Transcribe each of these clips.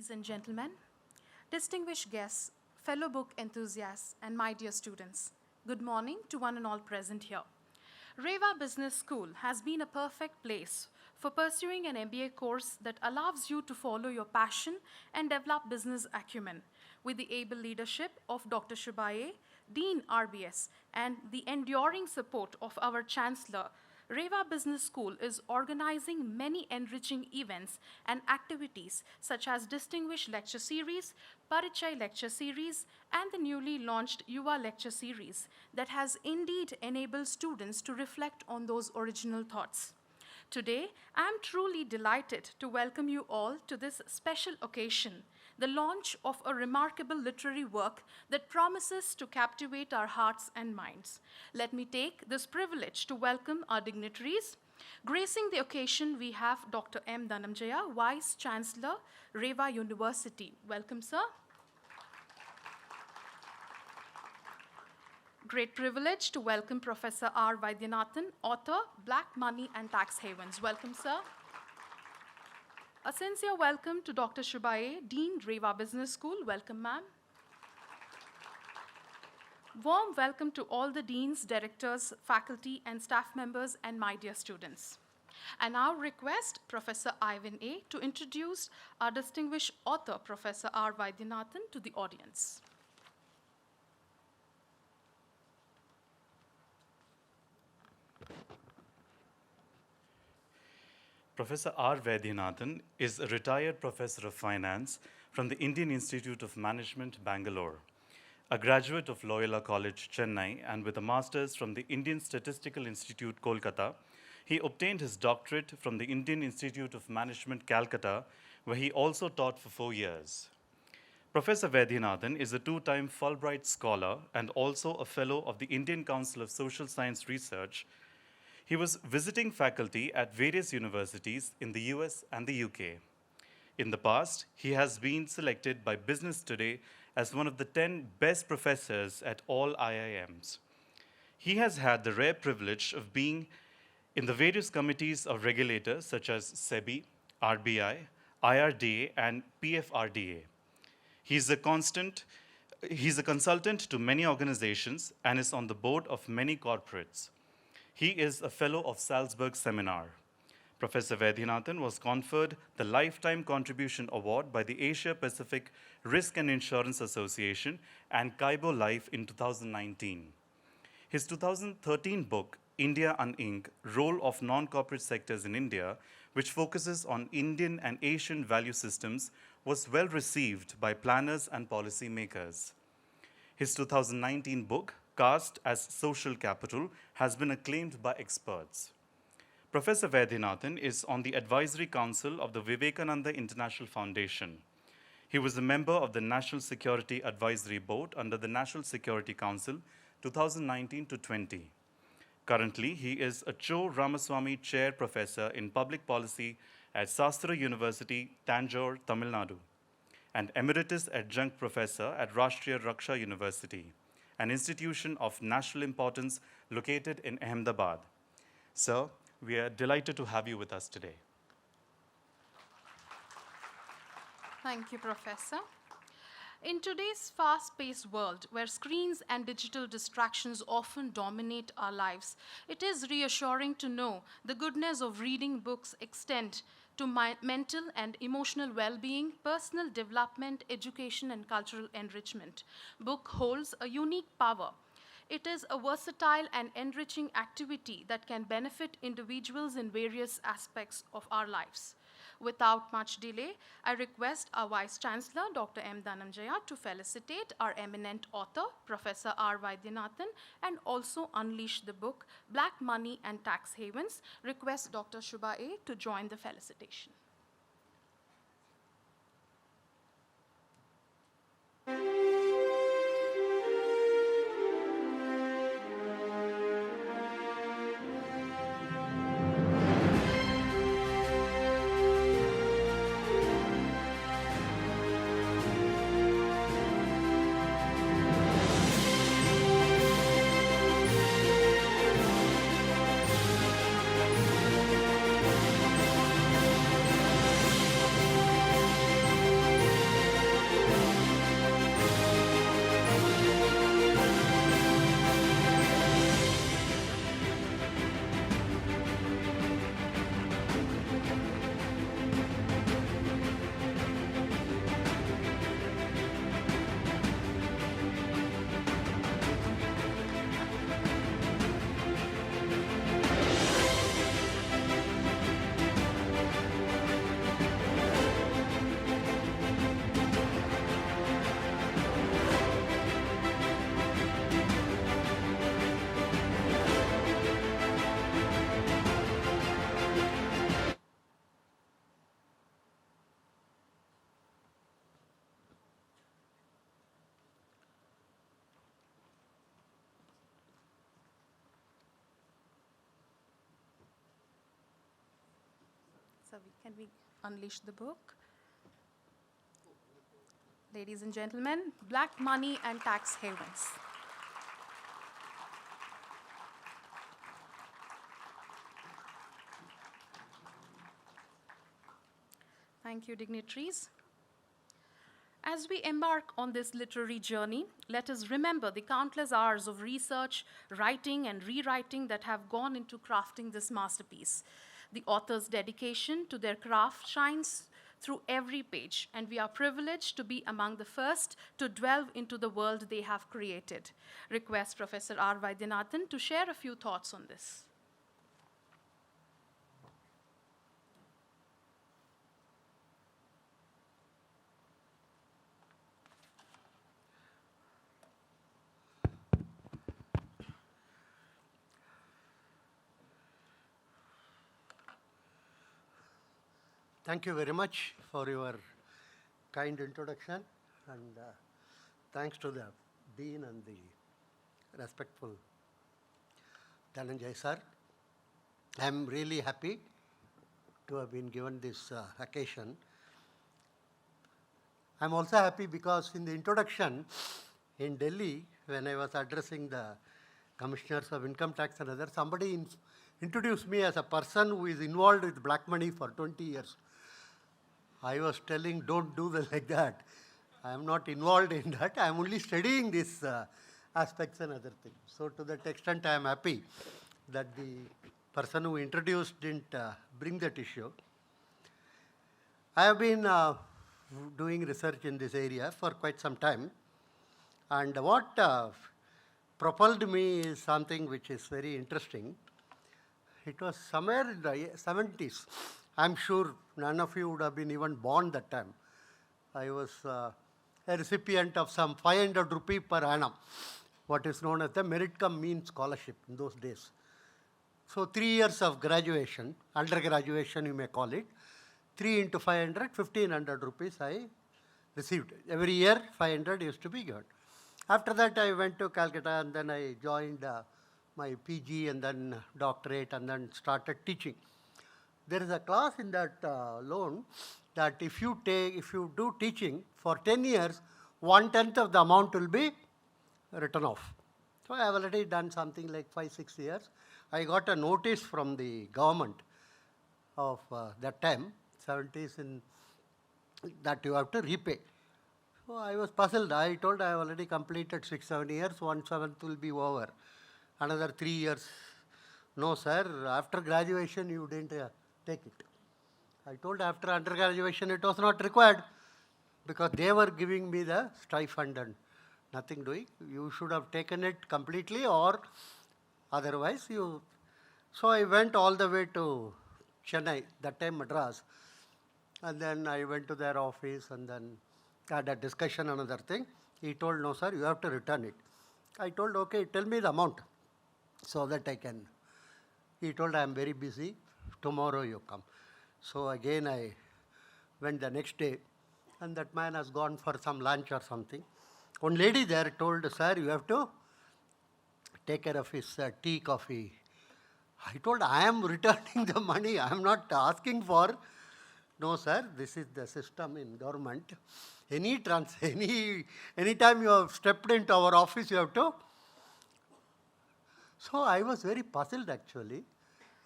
ladies and gentlemen, distinguished guests, fellow book enthusiasts, and my dear students, good morning to one and all present here. REVA Business School has been a perfect place for pursuing an MBA course that allows you to follow your passion and develop business acumen with the able leadership of Dr. Shubaye, Dean RBS, and the enduring support of our Chancellor. REVA Business School is organizing many enriching events and activities such as Distinguished Lecture Series, Parichay Lecture Series, and the newly launched Yuva Lecture Series that has indeed enabled students to reflect on those original thoughts. Today, I am truly delighted to welcome you all to this special occasion, the launch of a remarkable literary work that promises to captivate our hearts and minds. Let me take this privilege to welcome our dignitaries. Gracing the occasion, we have Dr. M. Dhananjaya, Vice Chancellor, REVA University. Welcome, sir. Great privilege to welcome Professor R. Vaidyanathan, author, Black Money and Tax Havens. Welcome, sir. A sincere welcome to Dr. Shubaye, Dean, REVA Business School. Welcome, ma'am. Warm welcome to all the deans, directors, faculty, and staff members, and my dear students. I now request Professor Ivan A. to introduce our distinguished author, Professor R. Vaidyanathan, to the audience. Professor R. Vaidyanathan is a retired professor of finance from the Indian Institute of Management, Bangalore, a graduate of Loyola College, Chennai, and with a master's from the Indian Statistical Institute, Kolkata. He obtained his doctorate from the Indian Institute of Management, Calcutta, where he also taught for 4 years. Professor Vaidyanathan is a two-time Fulbright scholar and also a fellow of the Indian Council of Social Science Research. He was visiting faculty at various universities in the US and the UK. In the past, he has been selected by Business Today as one of the 10 best professors at all IIMs. He has had the rare privilege of being in the various committees of regulators such as SEBI, RBI, IRDA, and PFRDA. He's a consultant to many organizations and is on the board of many corporates. He is a fellow of Salzburg Seminar. Professor Vaidyanathan was conferred the Lifetime Contribution Award by the Asia Pacific Risk and Insurance Association and Kaibo Life in 2019. His 2013 book, India Uninked: Role of Non-Corporate Sectors in India, which focuses on Indian and Asian value systems, was well received by planners and policy makers. His 2019 book, Caste as Social Capital, has been acclaimed by experts. Professor Vaidyanathan is on the advisory council of the Vivekananda International Foundation. He was a member of the National Security Advisory Board under the National Security Council 2019 to 20. Currently, he is a Cho Ramaswamy Chair Professor in Public Policy at Sastra University, Tanjore, Tamil Nadu, and Emeritus Adjunct Professor at Rashtriya Raksha University, an institution of national importance located in Ahmedabad. Sir, we are delighted to have you with us today. Thank you, Professor. In today's fast-paced world, where screens and digital distractions often dominate our lives, it is reassuring to know the goodness of reading books extend to mental and emotional well-being, personal development, education, and cultural enrichment. Book holds a unique power. It is a versatile and enriching activity that can benefit individuals in various aspects of our lives. Without much delay, I request our Vice Chancellor, Dr. M. Dhananjaya, to felicitate our eminent author, Professor R. Vaidyanathan, and also unleash the book, Black Money and Tax Havens. Request Dr. Shubaye to join the felicitation. Can we unleash the book? Ladies and gentlemen, Black Money and Tax Havens. Thank you, dignitaries. As we embark on this literary journey, let us remember the countless hours of research, writing, and rewriting that have gone into crafting this masterpiece. The author's dedication to their craft shines through every page, and we are privileged to be among the first to delve into the world they have created. Request Professor R. Vaidyanathan to share a few thoughts on this. Thank you very much for your kind introduction, and thanks to the Dean and the respectful Dhananjay sir. I am really happy to have been given this occasion. I am also happy because in the introduction in Delhi, when I was addressing the commissioners of income tax and others, somebody introduced me as a person who is involved with black money for 20 years. I was telling, don't do like that. I am not involved in that. I am only studying these aspects and other things. So to that extent, I am happy that the person who introduced didn't bring that issue. I have been doing research in this area for quite some time. And what propelled me is something which is very interesting. It was somewhere in the 70s. I'm sure none of you would have been even born that time. I was a recipient of some 500 rupee per annum, what is known as the merit cum mean scholarship in those days. So 3 years of graduation, undergraduation you may call it, 3 into 500, 1500 rupees I received. Every year 500 used to be given. After that I went to Calcutta and then I joined my PG and then doctorate and then started teaching. There is a clause in that loan that if you do teaching for 10 years, 1/10 of the amount will be written off. So I have already done something like 5-6 years. I got a notice from the government of that time, 70s, that you have to repay. So I was puzzled. I told I have already completed 6-7 years, 1/7 will be over. Another 3 years. No, sir, after graduation you didn't take it. I told after undergraduation it was not required because they were giving me the stipend and nothing doing. You should have taken it completely or otherwise you. So I went all the way to Chennai, that time Madras, and then I went to their office and then had a discussion on another thing. He told, no sir, you have to return it. I told, okay, tell me the amount so that I can. He told, I am very busy, tomorrow you come. So again I went the next day and that man has gone for some lunch or something. One lady there told, sir, you have to take care of his tea, coffee. I told, I am returning the money, I am not asking for. No sir, this is the system in government. Anytime you have stepped into our office, you have to. So I was very puzzled actually.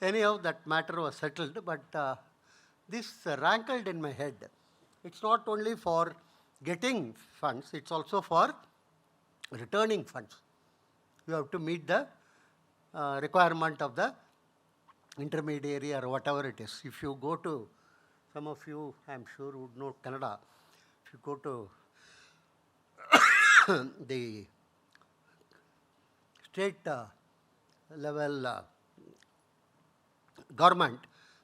Anyhow, that matter was settled, but this rankled in my head. It's not only for getting funds, it's also for returning funds. You have to meet the requirement of the intermediary or whatever it is. If you go to, some of you I'm sure would know Kannada, if you go to the state level government,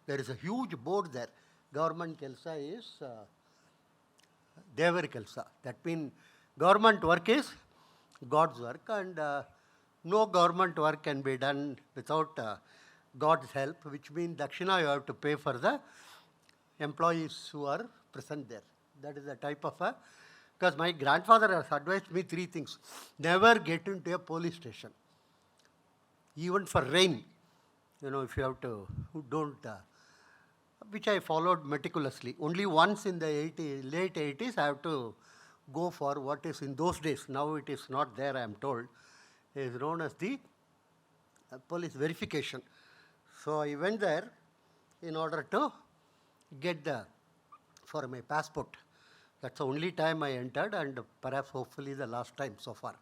there is a huge board there. Government Kelsa is Devar Kelsa. That means government work is God's work, and no government work can be done without God's help, which means Dakshina you have to pay for the employees who are present there. That is the type of a, because my grandfather has advised me 3 things. Never get into a police station. Even for rain, if you have to, don't which I followed meticulously. Only once in the late 80s, I have to go for what is in those days, now it is not there, I am told, is known as the police verification. So I went there in order to get for my passport. That's the only time I entered, and perhaps hopefully the last time so far.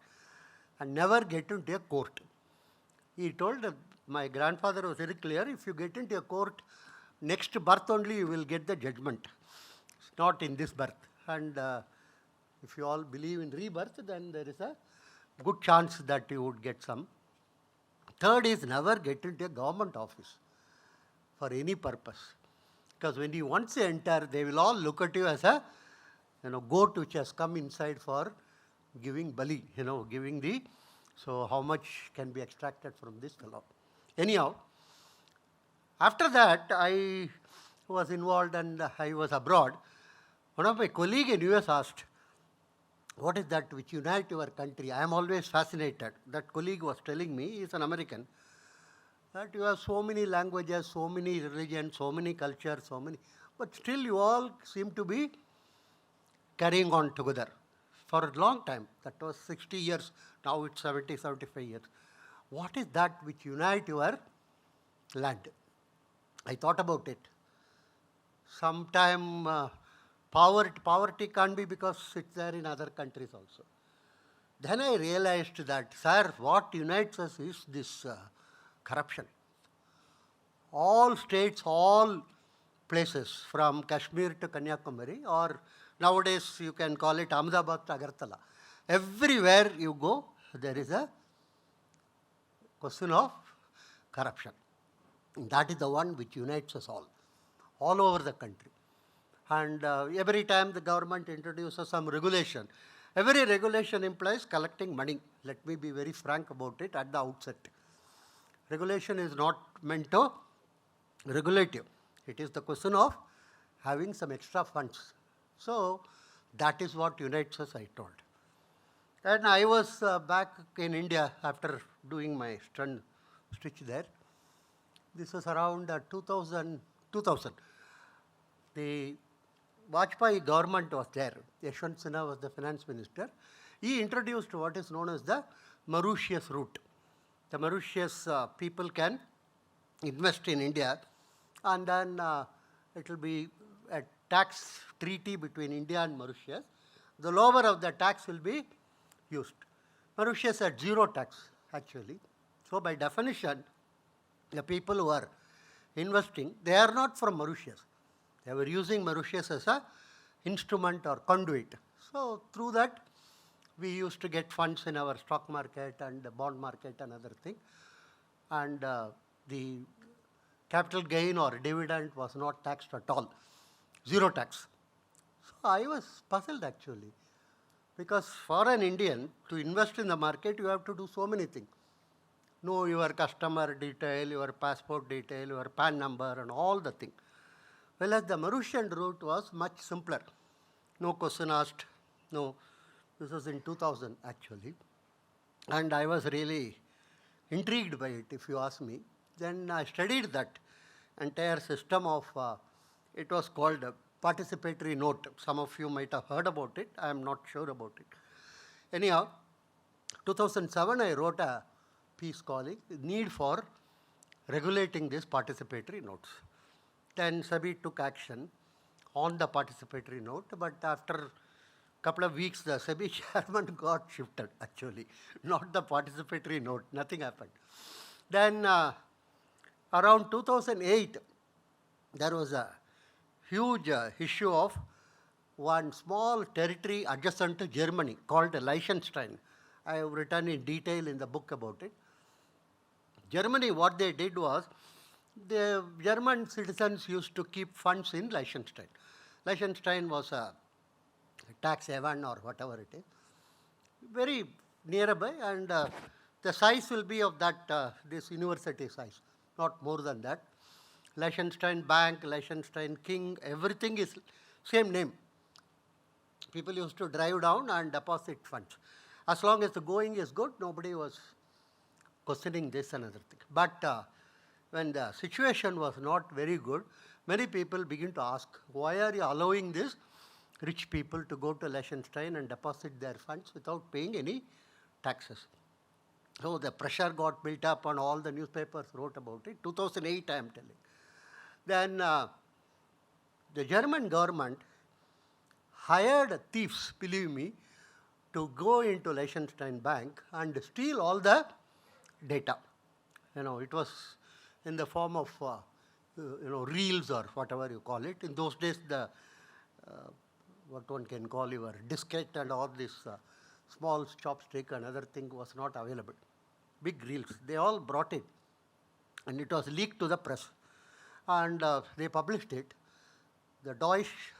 And never get into a court. He told, my grandfather was very clear, if you get into a court, next birth only you will get the judgment. It's not in this birth. And if you all believe in rebirth, then there is a good chance that you would get some. Third is never get into a government office for any purpose. Because when you once enter, they will all look at you as a goat which has come inside for giving bali, giving the, so how much can be extracted from this fellow. Anyhow, after that, I was involved and I was abroad. One of my colleagues in US asked, what is that which unites your country? I am always fascinated. That colleague was telling me, he is an American, that you have so many languages, so many religions, so many cultures, but still you all seem to be carrying on together for a long time. That was 60 years, now it's 70, 75 years. What is that which unites your land? I thought about it. Sometime poverty can't be because it's there in other countries also. Then I realized that, sir, what unites us is this corruption. All states, all places from Kashmir to Kanyakumari, or nowadays you can call it Ahmedabad to Agartala. Everywhere you go, there is a question of corruption. And that is the one which unites us all over the country. And every time the government introduces some regulation, every regulation implies collecting money. Let me be very frank about it at the outset. Regulation is not meant to regulate you. It is the question of having some extra funds. So that is what unites us, I told. And I was back in India after doing my stitch there. This was around 2000. The Vajpayee government was there. Yashwant Sinha was the finance minister. He introduced what is known as the Mauritius route. The Mauritius people can invest in India, and then it will be a tax treaty between India and Mauritius. The lower of the tax will be used. Mauritius had zero tax, actually. So by definition, the people who are investing, they are not from Mauritius. They were using Mauritius as an instrument or conduit. So through that, we used to get funds in our stock market and the bond market and other things. And the capital gain or dividend was not taxed at all. Zero tax. So I was puzzled actually. Because for an Indian, to invest in the market, you have to do so many things. Know your customer detail, your passport detail, your PAN number and all the things. Whereas the Mauritian route was much simpler. No question asked. No. This was in 2000 actually. And I was really intrigued by it, if you ask me. Then I studied that entire system of, it was called a participatory note. Some of you might have heard about it. I am not sure about it. Anyhow, 2007 I wrote a piece calling Need for Regulating These Participatory Notes. Then SEBI took action on the participatory note, but after a couple of weeks, the SEBI chairman got shifted, actually, not the participatory note, nothing happened. Then around 2008, there was a huge issue of one small territory adjacent to Germany called Liechtenstein. I have written in detail in the book about it. Germany, what they did was, the German citizens used to keep funds in Liechtenstein. Liechtenstein was a tax haven or whatever it is, very nearby, and the size will be of that, this university size, not more than that. Liechtenstein Bank, Liechtenstein King, everything is same name. People used to drive down and deposit funds. As long as the going is good, nobody was questioning this and other thing. But when the situation was not very good, many people begin to ask, why are you allowing these rich people to go to Liechtenstein and deposit their funds without paying any taxes? So the pressure got built up and all the newspapers wrote about it. 2008, I am telling. Then the German government hired thieves, believe me, to go into Liechtenstein Bank and steal all the data. It was in the form of, reels or whatever you call it. In those days, the what one can call your diskette and all this small chopstick and other thing was not available. Big reels. They all brought it. And it was leaked to the press. And they published it. The Deutsche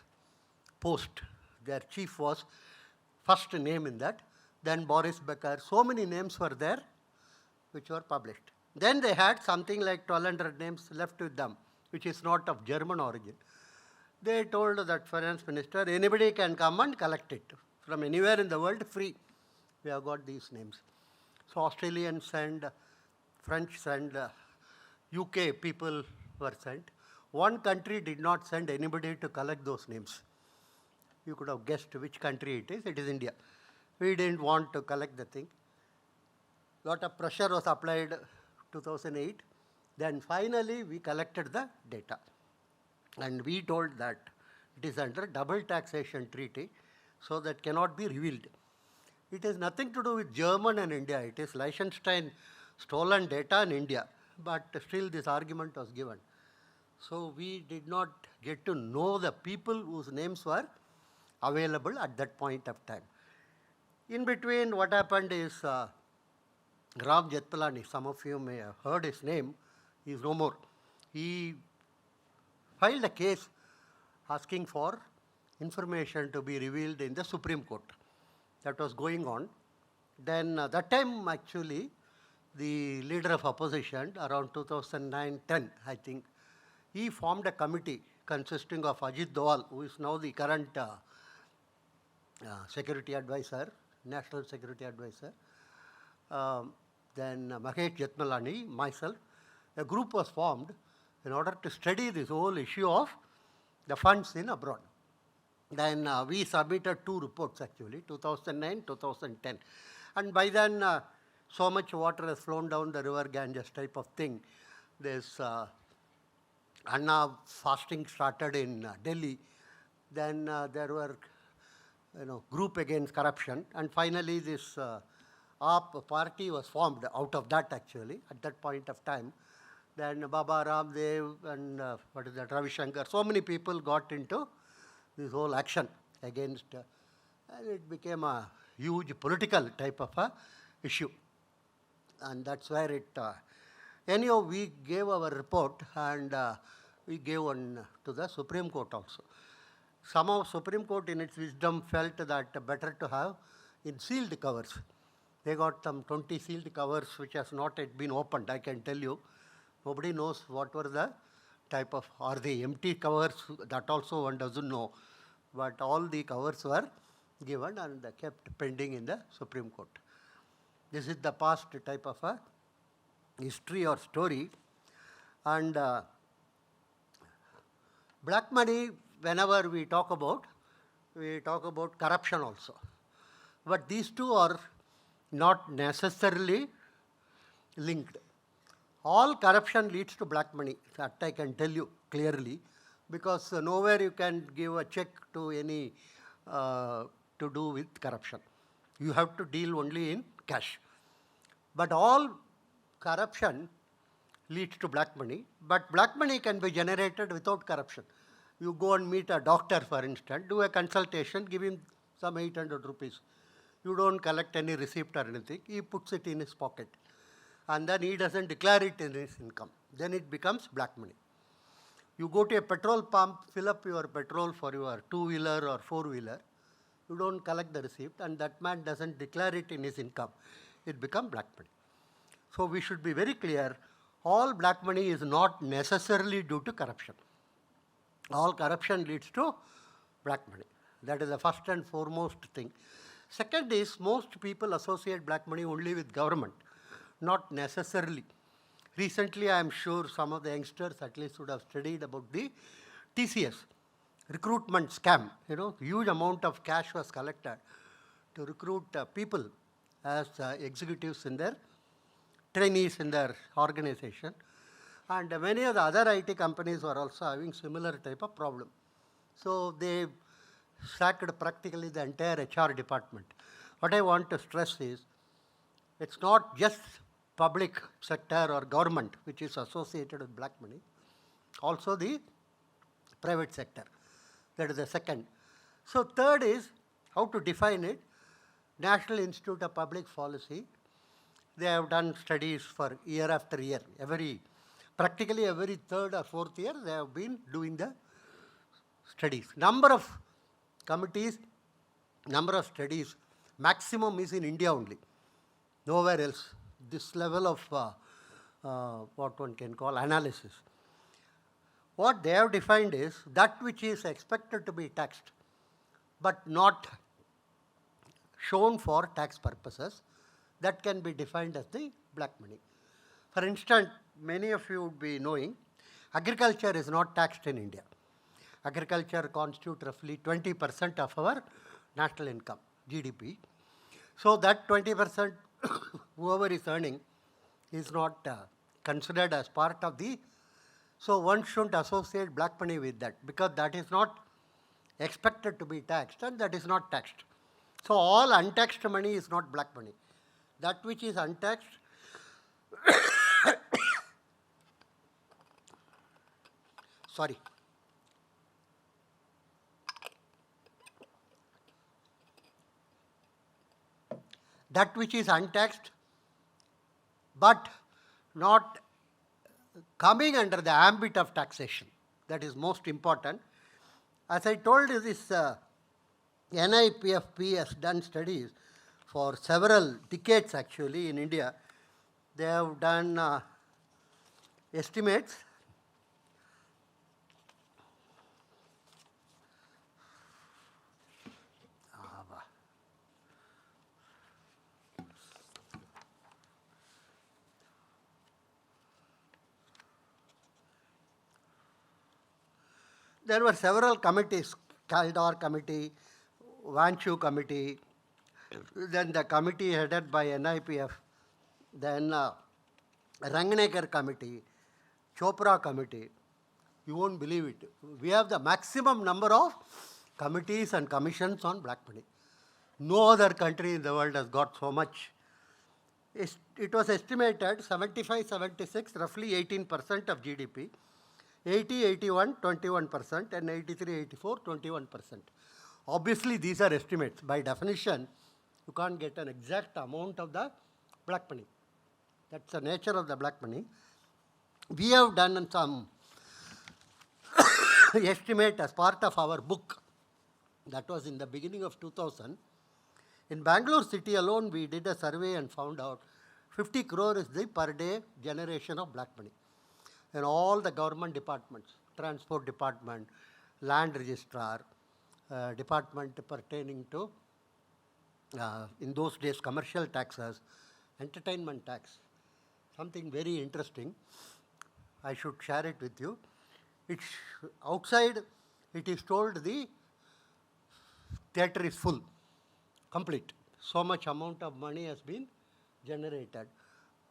Post, their chief was first name in that. Then Boris Becker. So many names were there which were published. Then they had something like 1,200 names left with them, which is not of German origin. They told that finance minister, anybody can come and collect it from anywhere in the world, free. We have got these names. So Australians and French and UK people were sent. One country did not send anybody to collect those names. You could have guessed which country it is. It is India. We didn't want to collect the thing. Lot of pressure was applied 2008. Then finally we collected the data. And we told that it is under double taxation treaty, so that cannot be revealed. It has nothing to do with German and India. It is Liechtenstein stolen data in India. But still this argument was given. So we did not get to know the people whose names were available at that point of time. In between, what happened is Ram Jetmalani, some of you may have heard his name, he is no more. He filed a case asking for information to be revealed in the Supreme Court. That was going on. Then that time actually, the leader of opposition around 2009-10, I think, he formed a committee consisting of Ajit Doval, who is now the current security advisor, national security advisor, then Mahesh Jetmalani, myself. A group was formed in order to study this whole issue of the funds in abroad. Then we submitted 2 reports actually, 2009, 2010. And by then, so much water has flown down the river Ganges type of thing. This Anna fasting started in Delhi. Then there were, group against corruption. And finally, this AAP party was formed out of that actually, at that point of time. Then Baba Ramdev and Ravi Shankar, so many people got into this whole action against, and it became a huge political type of a issue. And that's where it, anyhow, we gave our report and we gave one to the Supreme Court also. Somehow Supreme Court in its wisdom felt that better to have in sealed covers. They got some 20 sealed covers which has not yet been opened, I can tell you. Nobody knows what were the type of, are they empty covers, that also one doesn't know. But all the covers were given and kept pending in the Supreme Court. This is the past type of a history or story. And black money, whenever we talk about corruption also. But these two are not necessarily linked. All corruption leads to black money, that I can tell you clearly, because nowhere you can give a check to any to do with corruption. You have to deal only in cash. But all corruption leads to black money, but black money can be generated without corruption. You go and meet a doctor, for instance, do a consultation, give him some 800 rupees. You don't collect any receipt or anything, he puts it in his pocket. And then he doesn't declare it in his income. Then it becomes black money. You go to a petrol pump, fill up your petrol for your 2-wheeler or 4-wheeler. You don't collect the receipt and that man doesn't declare it in his income. It becomes black money. So we should be very clear, all black money is not necessarily due to corruption. All corruption leads to black money. That is the first and foremost thing. Second is, most people associate black money only with government. Not necessarily. Recently, I am sure some of the youngsters at least would have studied about the TCS, recruitment scam, huge amount of cash was collected to recruit people as executives in their trainees in their organization. And many of the other IT companies were also having similar type of problem. So they sacked practically the entire HR department. What I want to stress is, it's not just public sector or government which is associated with black money, also the private sector. That is the second. So third is how to define it. National Institute of Public Policy, they have done studies for year after year. Practically every third or fourth year, they have been doing the studies. Number of committees, number of studies, maximum is in India only. Nowhere else. This level of what one can call analysis. What they have defined is that which is expected to be taxed, but not shown for tax purposes, that can be defined as the black money. For instance, many of you would be knowing, agriculture is not taxed in India. Agriculture constitutes roughly 20% of our national income, GDP. So that 20%, whoever is earning, is not considered as part of the. So one shouldn't associate black money with that, because that is not expected to be taxed and that is not taxed. So all untaxed money is not black money. That which is untaxed sorry. That which is untaxed but not coming under the ambit of taxation. That is most important. As I told you, this NIPFP has done studies for several decades actually in India. They have done estimates. There were several committees, Kaldor Committee, Vanchu Committee, then the committee headed by NIPF, then Rangnekar Committee, Chopra Committee. You won't believe it. We have the maximum number of committees and commissions on black money. No other country in the world has got so much. It was estimated 75, 76, roughly 18% of GDP. 80, 81, 21%, and 83, 84, 21%. Obviously, these are estimates. By definition, you can't get an exact amount of the black money. That's the nature of the black money. We have done some estimate as part of our book. That was in the beginning of 2000. In Bangalore city alone, we did a survey and found out 50 crore is the per day generation of black money. And all the government departments, transport department, land registrar, department pertaining to, in those days, commercial taxes, entertainment tax. Something very interesting. I should share it with you. It's outside, it is told the theatre is full, complete. So much amount of money has been generated.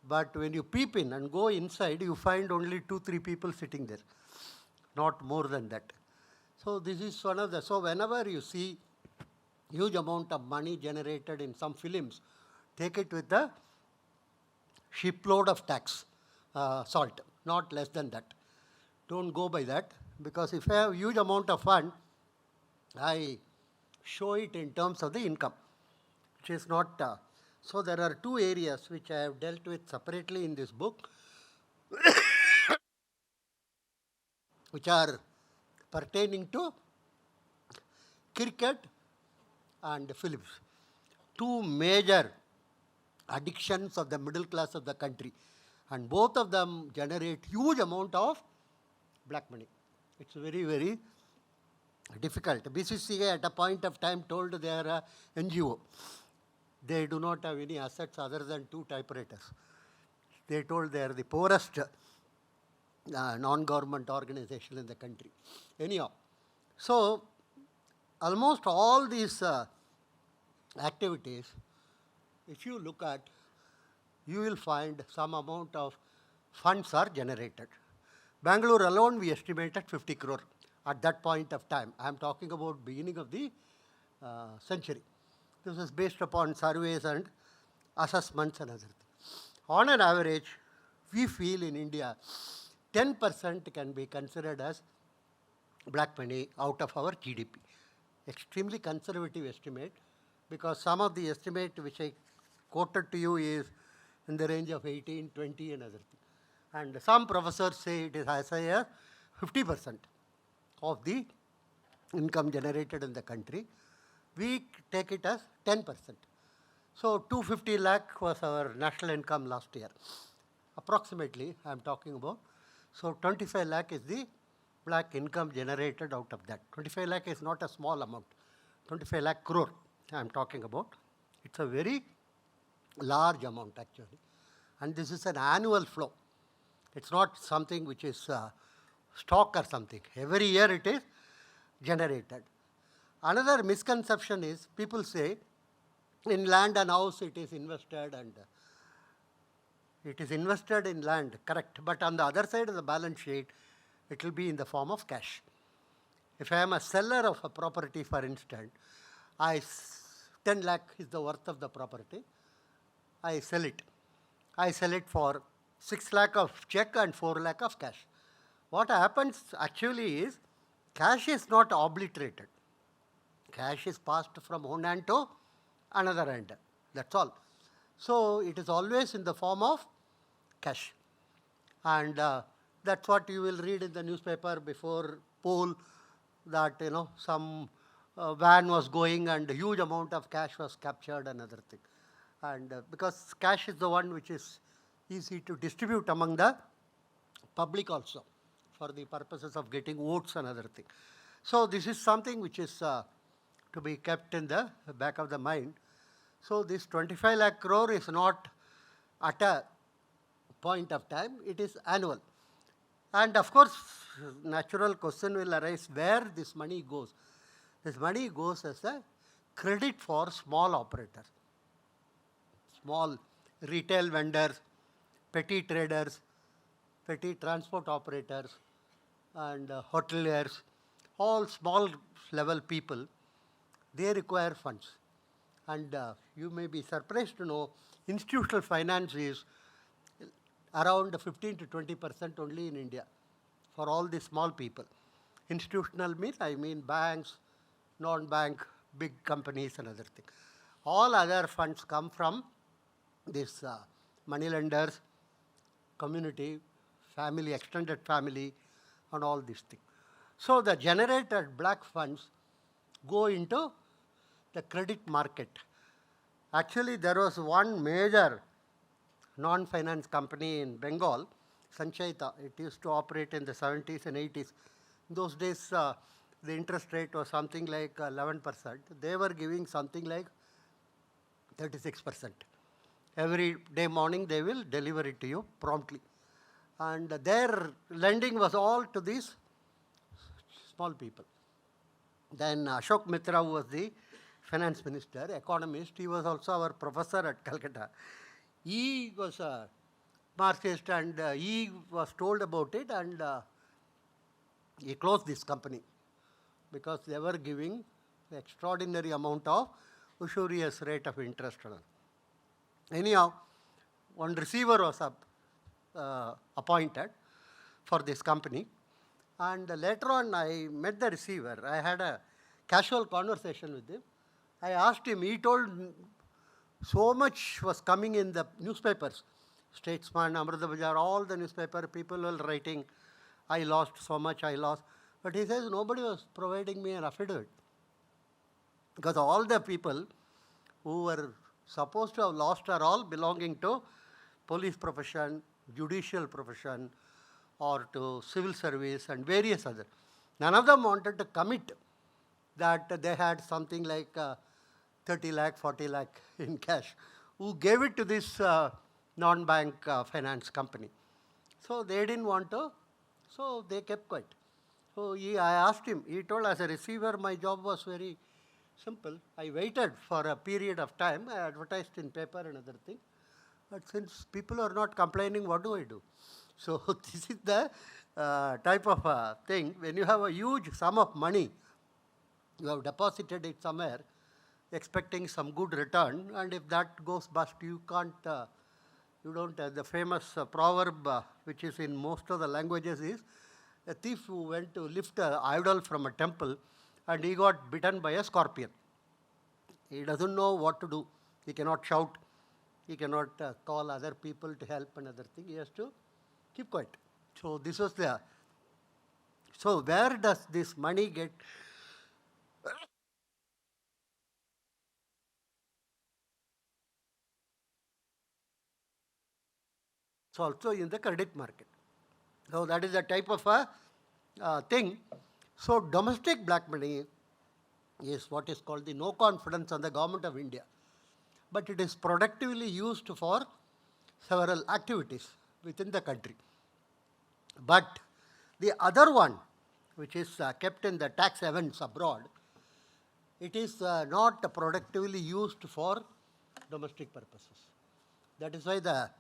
But when you peep in and go inside, you find only 2-3 people sitting there, not more than that. So this is one of the, so whenever you see huge amount of money generated in some films, take it with a shipload of tax, salt, not less than that. Don't go by that, because if I have huge amount of fund, I show it in terms of the income, which is not. So there are two areas which I have dealt with separately in this book, which are pertaining to cricket and films. Two major addictions of the middle class of the country, and both of them generate huge amount of black money. It's very, very difficult. BCCA at a point of time told they are a NGO. They do not have any assets other than 2 typewriters. They told they are the poorest non-government organization in the country. Anyhow, so almost all these activities, if you look at, you will find some amount of funds are generated. Bangalore alone, we estimated 50 crore at that point of time. I am talking about beginning of the century. This is based upon surveys and assessments and other things. On an average, we feel in India, 10% can be considered as black money out of our GDP. Extremely conservative estimate, because some of the estimate which I quoted to you is in the range of 18, 20 and other things. And some professors say it is as high as 50% of the income generated in the country. We take it as 10%. So 250 lakh was our national income last year. Approximately, I am talking about. So 25 lakh is the black income generated out of that. 25 lakh is not a small amount. 25 lakh crore I am talking about. It's a very large amount actually. And this is an annual flow. It's not something which is stock or something. Every year it is generated. Another misconception is people say in land and house it is invested, and it is invested in land, correct. But on the other side of the balance sheet, it will be in the form of cash. If I am a seller of a property, for instance, 10 lakh is the worth of the property, I sell it. I sell it for 6 lakh of check and 4 lakh of cash. What happens actually is, cash is not obliterated. Cash is passed from one hand to another hand. That's all. So it is always in the form of cash. And that's what you will read in the newspaper before poll, that some van was going and a huge amount of cash was captured and other thing. And because cash is the one which is easy to distribute among the public also, for the purposes of getting votes and other thing. So this is something which is to be kept in the back of the mind. So this 25 lakh crore is not at a point of time, it is annual. And of course, natural question will arise where this money goes. This money goes as a credit for small operators, small retail vendors, petty traders, petty transport operators, and hoteliers, all small level people. They require funds. And you may be surprised to know institutional finance is around 15 to 20% only in India for all the small people. Institutional means, I mean banks, non-bank, big companies and other things. All other funds come from these money lenders, community, family, extended family, and all these things. So the generated black funds go into the credit market. Actually, there was one major non-finance company in Bengal, Sanchayita. It used to operate in the 70s and 80s. In those days, the interest rate was something like 11%. They were giving something like 36%. Every day morning, they will deliver it to you promptly. And their lending was all to these small people. Then Ashok Mitra, who was the finance minister, economist, he was also our professor at Calcutta. He was a Marxist, and he was told about it, and he closed this company because they were giving extraordinary amount of usurious rate of interest. Anyhow, one receiver was appointed for this company, and later on I met the receiver. I had a casual conversation with him. I asked him, he told so much was coming in the newspapers, Statesman, Amrita Bazaar, all the newspaper people were writing, I lost so much, I lost. But he says nobody was providing me an affidavit, because all the people who were supposed to have lost are all belonging to police profession, judicial profession, or to civil service and various other. None of them wanted to commit that they had something like 30 lakh, 40 lakh in cash, who gave it to this non-bank finance company. So they didn't want to, so they kept quiet. So I asked him, he told as a receiver my job was very simple. I waited for a period of time, I advertised in paper and other thing. But since people are not complaining, what do I do? So this is the type of thing. When you have a huge sum of money, you have deposited it somewhere, expecting some good return, and if that goes bust, you can't, you don't, the famous proverb which is in most of the languages is, a thief who went to lift an idol from a temple and he got bitten by a scorpion. He doesn't know what to do. He cannot shout. He cannot call other people to help and other thing. He has to keep quiet. So this was the, so where does this money get? It's also in the credit market. So that is a type of a thing. So domestic black money is what is called the no confidence on the government of India. But it is productively used for several activities within the country. But the other one, which is kept in the tax havens abroad, it is not productively used for domestic purposes. That is why the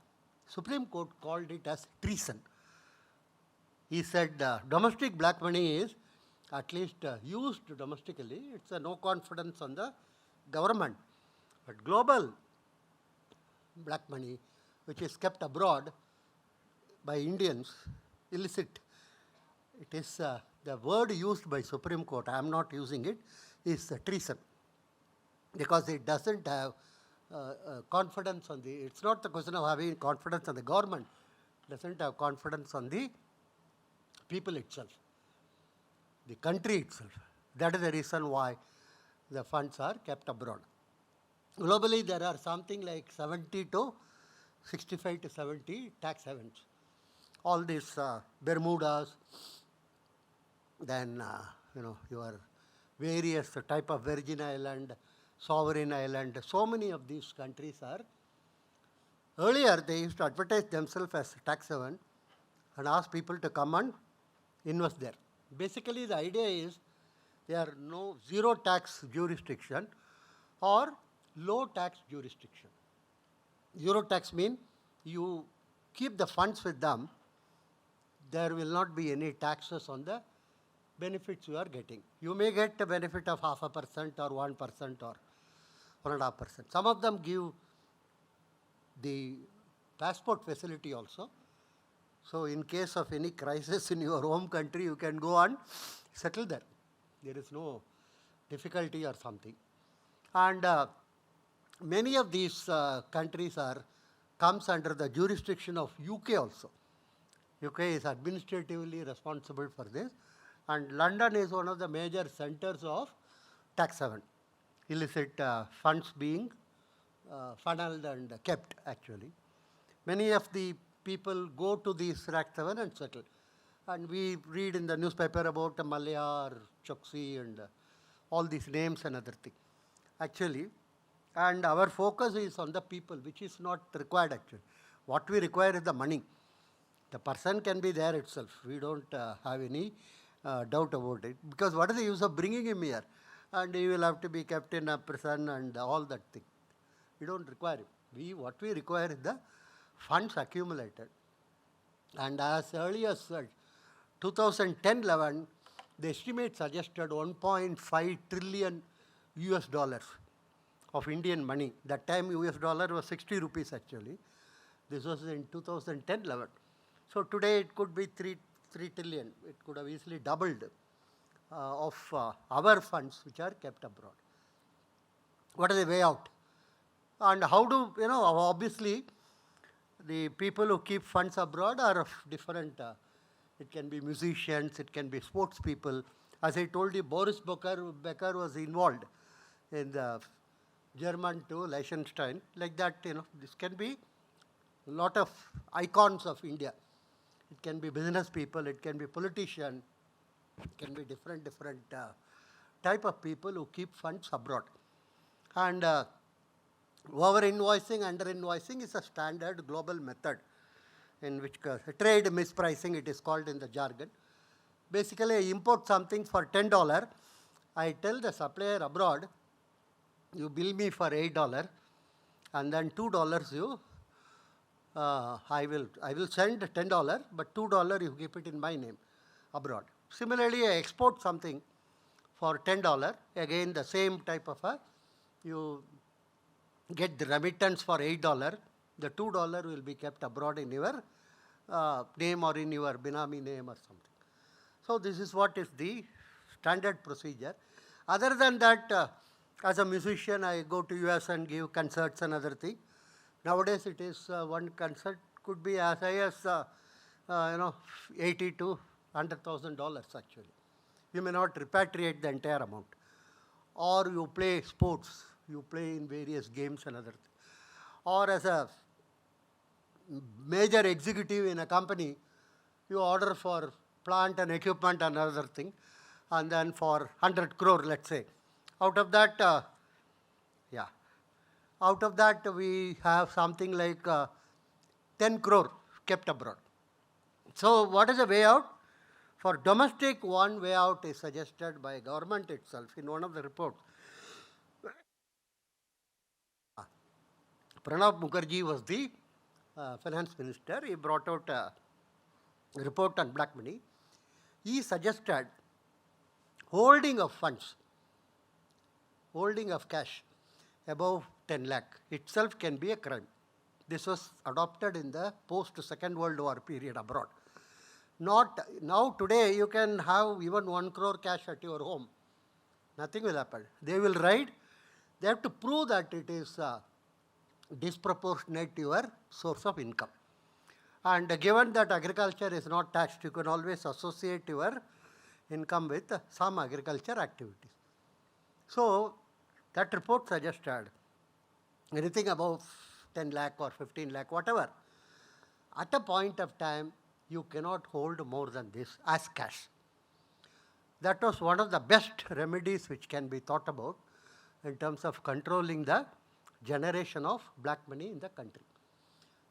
Supreme Court called it as treason. He said domestic black money is at least used domestically. It's a no confidence on the government. But global black money, which is kept abroad by Indians, illicit, it is the word used by Supreme Court, I am not using it, is treason. Because it doesn't have confidence on the, it's not the question of having confidence on the government, it doesn't have confidence on the people itself, the country itself. That is the reason why the funds are kept abroad. Globally, there are something like 70 to 65 to 70 tax havens. All these Bermudas, then your various type of Virgin Island, sovereign island. So many of these countries are. Earlier, they used to advertise themselves as tax haven and ask people to come and invest there. Basically, the idea is there are no zero tax jurisdiction or low tax jurisdiction. Zero tax means you keep the funds with them, there will not be any taxes on the benefits you are getting. You may get a benefit of 0.5% or 1% or 1.5%. Some of them give the passport facility also. So in case of any crisis in your home country, you can go and settle there. There is no difficulty or something. And many of these countries comes under the jurisdiction of UK also. UK is administratively responsible for this. And London is one of the major centers of tax haven. Illicit funds being funneled and kept actually. Many of the people go to these tax haven and settle. And we read in the newspaper about Malaya or Choksi and all these names and other things. Actually, and our focus is on the people, which is not required actually. What we require is the money. The person can be there itself. We don't have any doubt about it. Because what is the use of bringing him here? And he will have to be kept in a prison and all that thing. We don't require it. What we require is the funds accumulated. And as early as 2010-11, the estimate suggested 1.5 trillion US dollars of Indian money. That time US dollar was 60 rupees actually. This was in 2010-11. So today it could be 3 trillion. It could have easily doubled of our funds which are kept abroad. What is the way out? And how do, obviously the people who keep funds abroad are of different, it can be musicians, it can be sports people. As I told you, Boris Becker was involved in the German to Liechtenstein. Like that, this can be a lot of icons of India. It can be business people, it can be politicians, it can be different type of people who keep funds abroad. And over-invoicing, under-invoicing is a standard global method in which trade mispricing, it is called in the jargon. Basically, I import something for $10. I tell the supplier abroad, you bill me for $8, and then $2 you, I will send $10, but $2 you keep it in my name abroad. Similarly, I export something for $10. Again, the same type of you get the remittance for $8. The $2 will be kept abroad in your name or in your Binami name or something. So this is what is the standard procedure. Other than that, as a musician, I go to US and give concerts and other thing. Nowadays, it is one concert could be as high as $80,000 to $100,000 actually. You may not repatriate the entire amount. Or you play sports, you play in various games and other things. Or as a major executive in a company, you order for plant and equipment and other thing, and then for 100 crore, let's say. Out of that, we have something like 10 crore kept abroad. So what is the way out? For domestic, one way out is suggested by government itself in one of the reports. Pranab Mukherjee was the finance minister. He brought out a report on black money. He suggested holding of funds, holding of cash above 10 lakh itself can be a crime. This was adopted in the post-Second World War period abroad. Not now, today you can have even 1 crore cash at your home. Nothing will happen. They will write, they have to prove that it is disproportionate to your source of income. And given that agriculture is not taxed, you can always associate your income with some agriculture activities. So that report suggested anything above 10 lakh or 15 lakh, whatever, at a point of time, you cannot hold more than this as cash. That was one of the best remedies which can be thought about in terms of controlling the generation of black money in the country.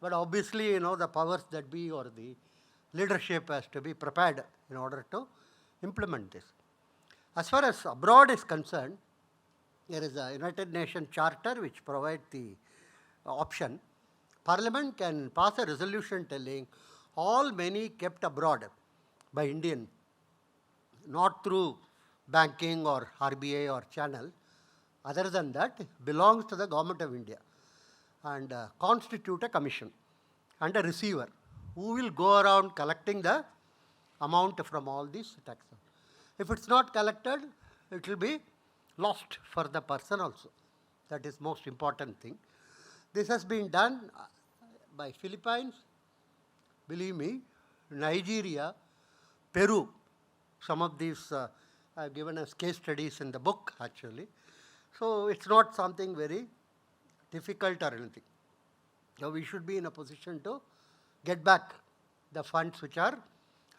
But obviously, the powers that be or the leadership has to be prepared in order to implement this. As far as abroad is concerned, there is a United Nations Charter which provides the option. Parliament can pass a resolution telling all money kept abroad by Indian, not through banking or RBI or channel, other than that, belongs to the government of India, and constitute a commission and a receiver who will go around collecting the amount from all these taxes. If it's not collected, it will be lost for the person also. That is most important thing. This has been done by Philippines, believe me, Nigeria, Peru. Some of these I have given as case studies in the book actually. So it's not something very difficult or anything. So we should be in a position to get back the funds which are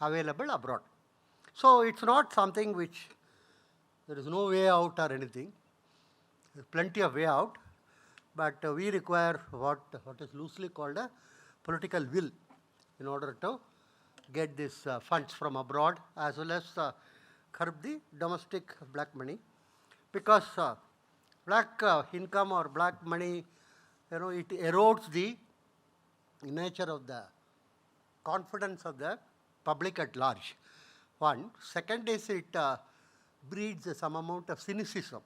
available abroad. So it's not something which there is no way out or anything. There's plenty of way out, but we require what is loosely called a political will in order to get these funds from abroad as well as curb the domestic black money, because black income or black money, it erodes the nature of the confidence of the public at large. One. Second is it breeds some amount of cynicism.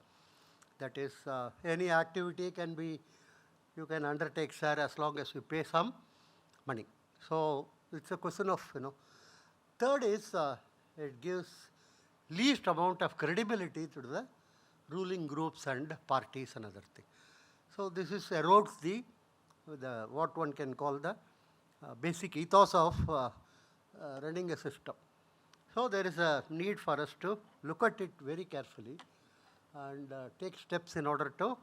That is, any activity can be, you can undertake, sir, as long as you pay some money. So it's a question of, Third is it gives least amount of credibility to the ruling groups and parties and other things. So this is erodes the what one can call the basic ethos of running a system. So there is a need for us to look at it very carefully and take steps in order to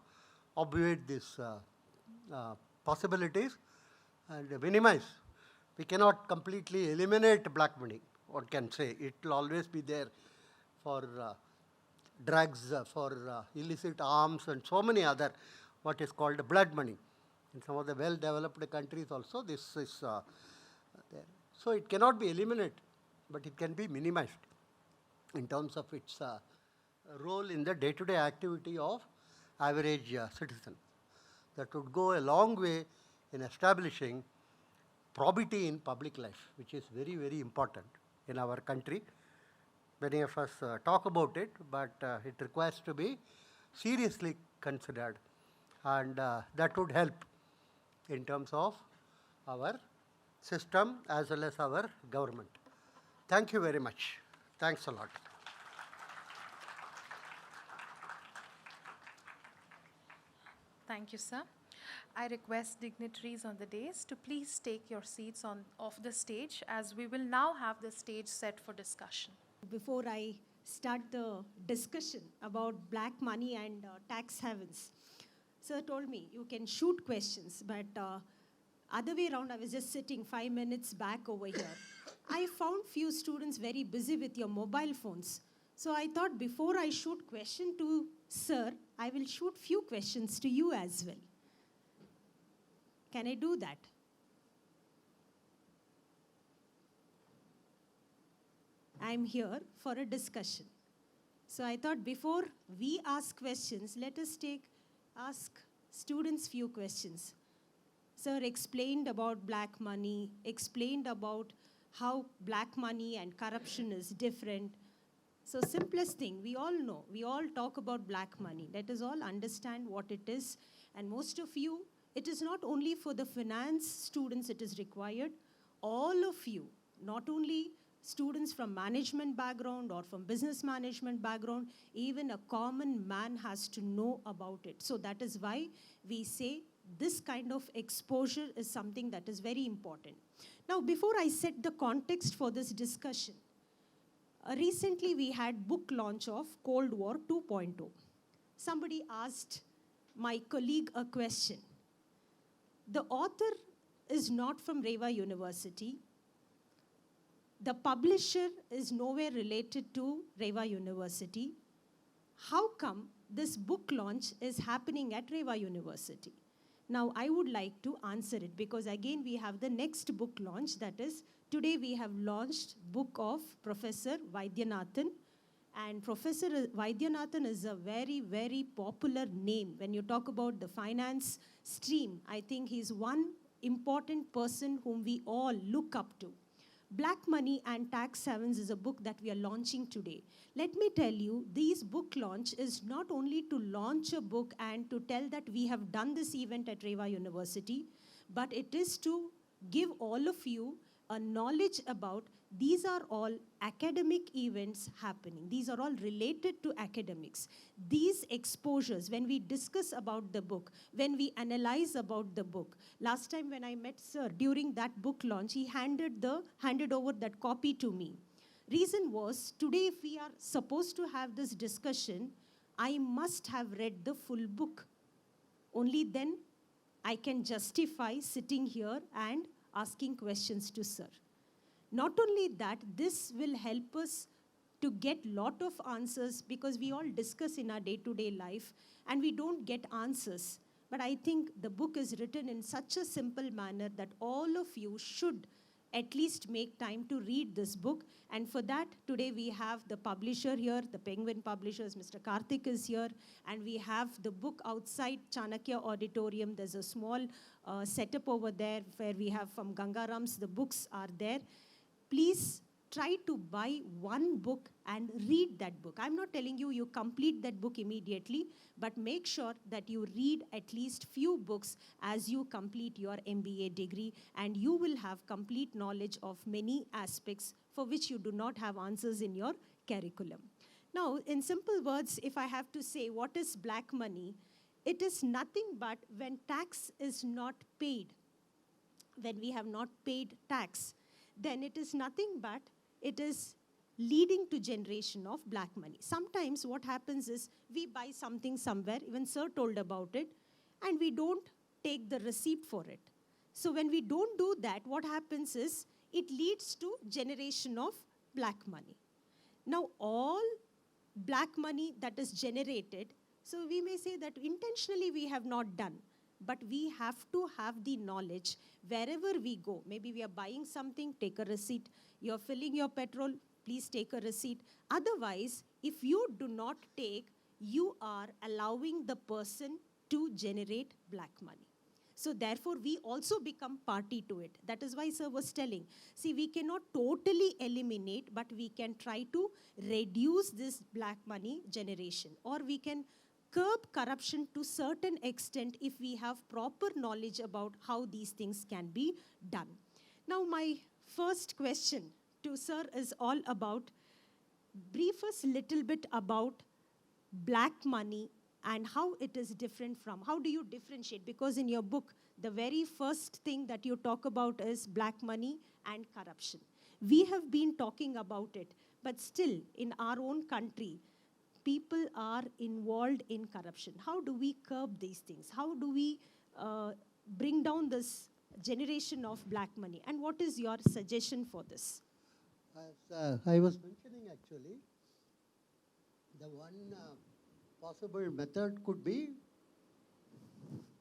obviate these possibilities and minimize. We cannot completely eliminate black money, one can say. It will always be there for drugs, for illicit arms and so many other what is called blood money. In some of the well-developed countries also this is there. So it cannot be eliminated, but it can be minimized. in terms of its role in the day-to-day activity of average citizen. That would go a long way in establishing probity in public life, which is very, very important in our country. Many of us talk about it, but it requires to be seriously considered, and that would help in terms of our system as well as our government. Thank you very much. Thanks a lot. Thank you, sir. I request dignitaries on the dais to please take your seats off the stage, as we will now have the stage set for discussion. Before I start the discussion about black money and tax havens, sir told me you can shoot questions, but other way around, I was just sitting 5 minutes back over here. I found few students very busy with your mobile phones. So I thought before I shoot question to sir, I will shoot few questions to you as well. Can I do that? I'm here for a discussion. So I thought before we ask questions, let us ask students few questions. Sir explained about black money, explained about how black money and corruption is different. So simplest thing, we all know, we all talk about black money. Let us all understand what it is. And most of you, it is not only for the finance students it is required. All of you, not only students from management background or from business management background, even a common man has to know about it. So that is why we say this kind of exposure is something that is very important. Now, before I set the context for this discussion, recently we had book launch of Cold War 2.0. Somebody asked my colleague a question. The author is not from REVA University. The publisher is nowhere related to REVA University. How come this book launch is happening at REVA University? Now, I would like to answer it because again, we have the next book launch. That is, today we have launched book of Professor Vaidyanathan. And Professor Vaidyanathan is a very, very popular name. When you talk about the finance stream, I think he's one important person whom we all look up to. Black Money and Tax Havens is a book that we are launching today. Let me tell you, this book launch is not only to launch a book and to tell that we have done this event at REVA University, but it is to give all of you a knowledge about these are all academic events happening. These are all related to academics. These exposures, when we discuss about the book, when we analyze about the book, last time when I met sir, during that book launch, he handed over that copy to me. Reason was, today if we are supposed to have this discussion, I must have read the full book. Only then I can justify sitting here and asking questions to sir. Not only that, this will help us to get lot of answers because we all discuss in our day-to-day life and we don't get answers. But I think the book is written in such a simple manner that all of you should at least make time to read this book. And for that, today we have the publisher here, the Penguin publishers, Mr. Karthik is here, and we have the book outside Chanakya Auditorium. There's a small setup over there where we have from Gangaram's, the books are there. Please try to buy one book and read that book. I'm not telling you you complete that book immediately, but make sure that you read at least few books as you complete your MBA degree, and you will have complete knowledge of many aspects for which you do not have answers in your curriculum. Now, in simple words, if I have to say what is black money, it is nothing but when tax is not paid, when we have not paid tax, then it is nothing but it is leading to generation of black money. Sometimes what happens is we buy something somewhere, even sir told about it, and we don't take the receipt for it. So when we don't do that, what happens is it leads to generation of black money. Now all black money that is generated, so we may say that intentionally we have not done, but we have to have the knowledge wherever we go. Maybe we are buying something, take a receipt. You're filling your petrol, please take a receipt. Otherwise, if you do not take, you are allowing the person to generate black money. So therefore, we also become party to it. That is why sir was telling, see, we cannot totally eliminate, but we can try to reduce this black money generation, or we can curb corruption to certain extent if we have proper knowledge about how these things can be done. Now, my first question to sir is all about, brief us little bit about black money and how it is different from, how do you differentiate? Because in your book, the very first thing that you talk about is black money and corruption. We have been talking about it, but still in our own country, people are involved in corruption. How do we curb these things? How do we bring down this generation of black money? And what is your suggestion for this? As I was mentioning actually, the one possible method could be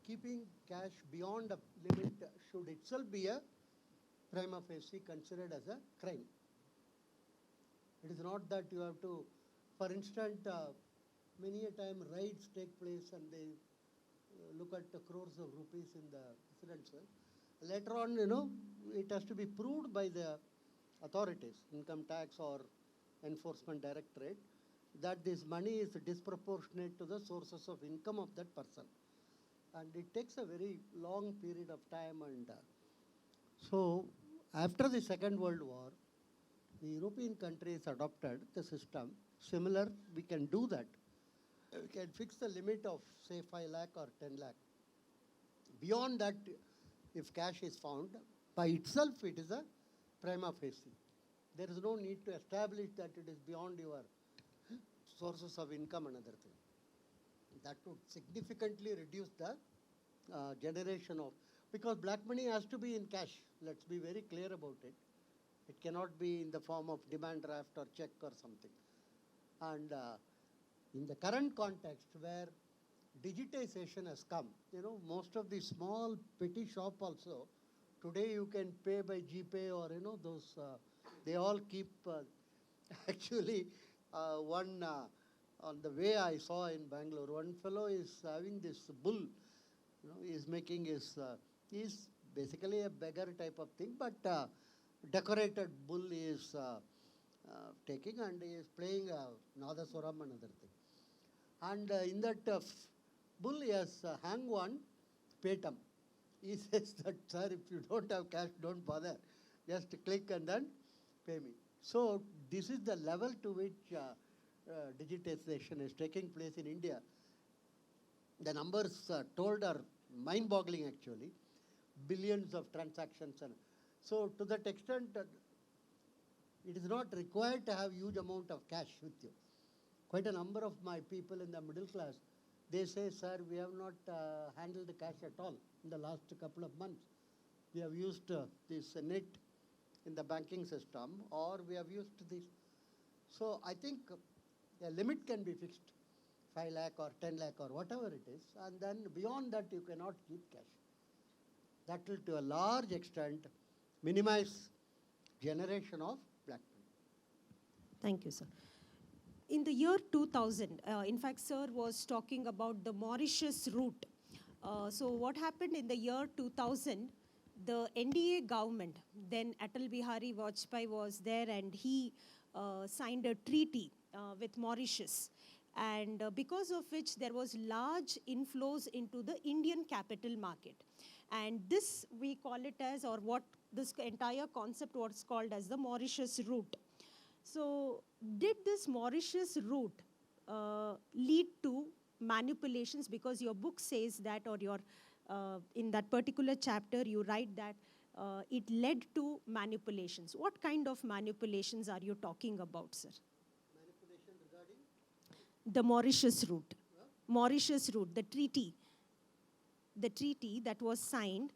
keeping cash beyond a limit should itself be a prima facie considered as a crime. It is not that you have to, for instance, many a time raids take place and they look at the crores of rupees in the residential. Later on, it has to be proved by the authorities, income tax or enforcement directorate, that this money is disproportionate to the sources of income of that person. And it takes a very long period of time. And so after the Second World War, the European countries adopted the system. Similar, we can do that. We can fix the limit of say 5 lakh or 10 lakh. Beyond that, if cash is found, by itself it is a prima facie. There is no need to establish that it is beyond your sources of income and other thing. That would significantly reduce the generation of, because black money has to be in cash. Let's be very clear about it. It cannot be in the form of demand draft or check or something. And in the current context where digitization has come, most of the small petty shop also, today you can pay by GPay or, those, they all keep, actually, one, on the way I saw in Bangalore, one fellow is having this bull, he is making his, he is basically a beggar type of thing, but decorated bull is taking and he is playing Nadaswaram and other thing. And in that bull he has hang one Paytam. He says that, sir, if you don't have cash, don't bother. Just click and then pay me. So this is the level to which digitization is taking place in India. The numbers told are mind-boggling actually. Billions of transactions. And so to that extent, it is not required to have huge amount of cash with you. Quite a number of my people in the middle class, they say, sir, we have not handled the cash at all in the last couple of months. We have used this net in the banking system, or we have used this. So I think a limit can be fixed, 5 lakh or 10 lakh or whatever it is, and then beyond that you cannot keep cash. That will to a large extent minimize generation of black money. Thank you, sir. In the year 2000, in fact, sir was talking about the Mauritius route. So what happened in the year 2000, the NDA government, then Atal Bihari Vajpayee was there and he signed a treaty with Mauritius. And because of which there was large inflows into the Indian capital market. And this we call it as, or what this entire concept was called as the Mauritius route. So did this Mauritius route lead to manipulations? Because your book says that, or your in that particular chapter you write that it led to manipulations. What kind of manipulations are you talking about, sir? Manipulation regarding? The Mauritius route. Yeah? Mauritius route, the treaty that was signed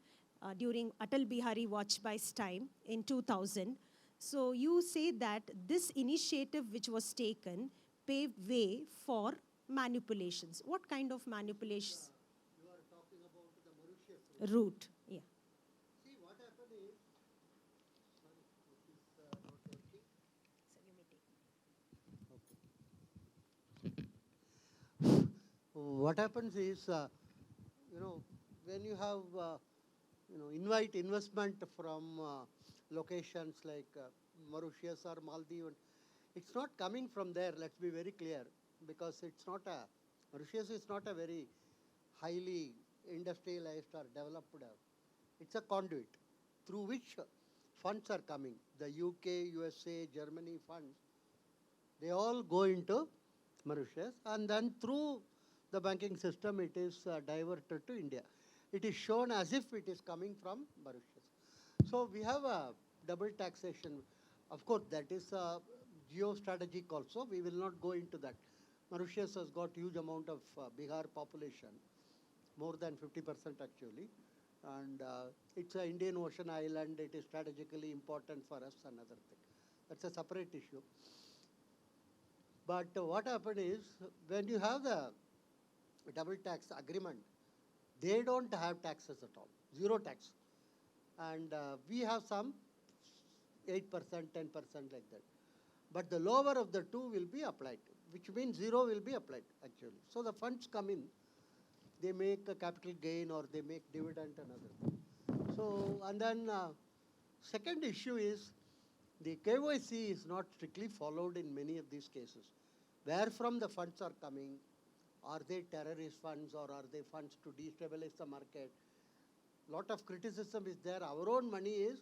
during Atal Bihari Vajpayee's time in 2000. So you say that this initiative which was taken paved way for manipulations. What kind of manipulations? You are talking about the Mauritius Route, yeah. See, what happened is, sorry, this is not working. what happens is, when you have, invite investment from locations like Mauritius or Maldives, it's not coming from there, let's be very clear, because Mauritius is not a very highly industrialized or developed, it's a conduit through which funds are coming. The UK, USA, Germany funds, they all go into Mauritius, and then through the banking system it is diverted to India. It is shown as if it is coming from Mauritius. So we have a double taxation. Of course, that is geostrategic also. We will not go into that. Mauritius has got huge amount of Bihar population, more than 50% actually. And it's an Indian Ocean island. It is strategically important for us, another thing. That's a separate issue. But what happened is, when you have the double tax agreement, they don't have taxes at all, zero tax. And we have some 8%, 10% like that. But the lower of the two will be applied, which means zero will be applied actually. So the funds come in, they make a capital gain or they make dividend and other thing. So, and then second issue is, the KYC is not strictly followed in many of these cases. Where from the funds are coming? Are they terrorist funds or are they funds to destabilize the market? Lot of criticism is there. Our own money is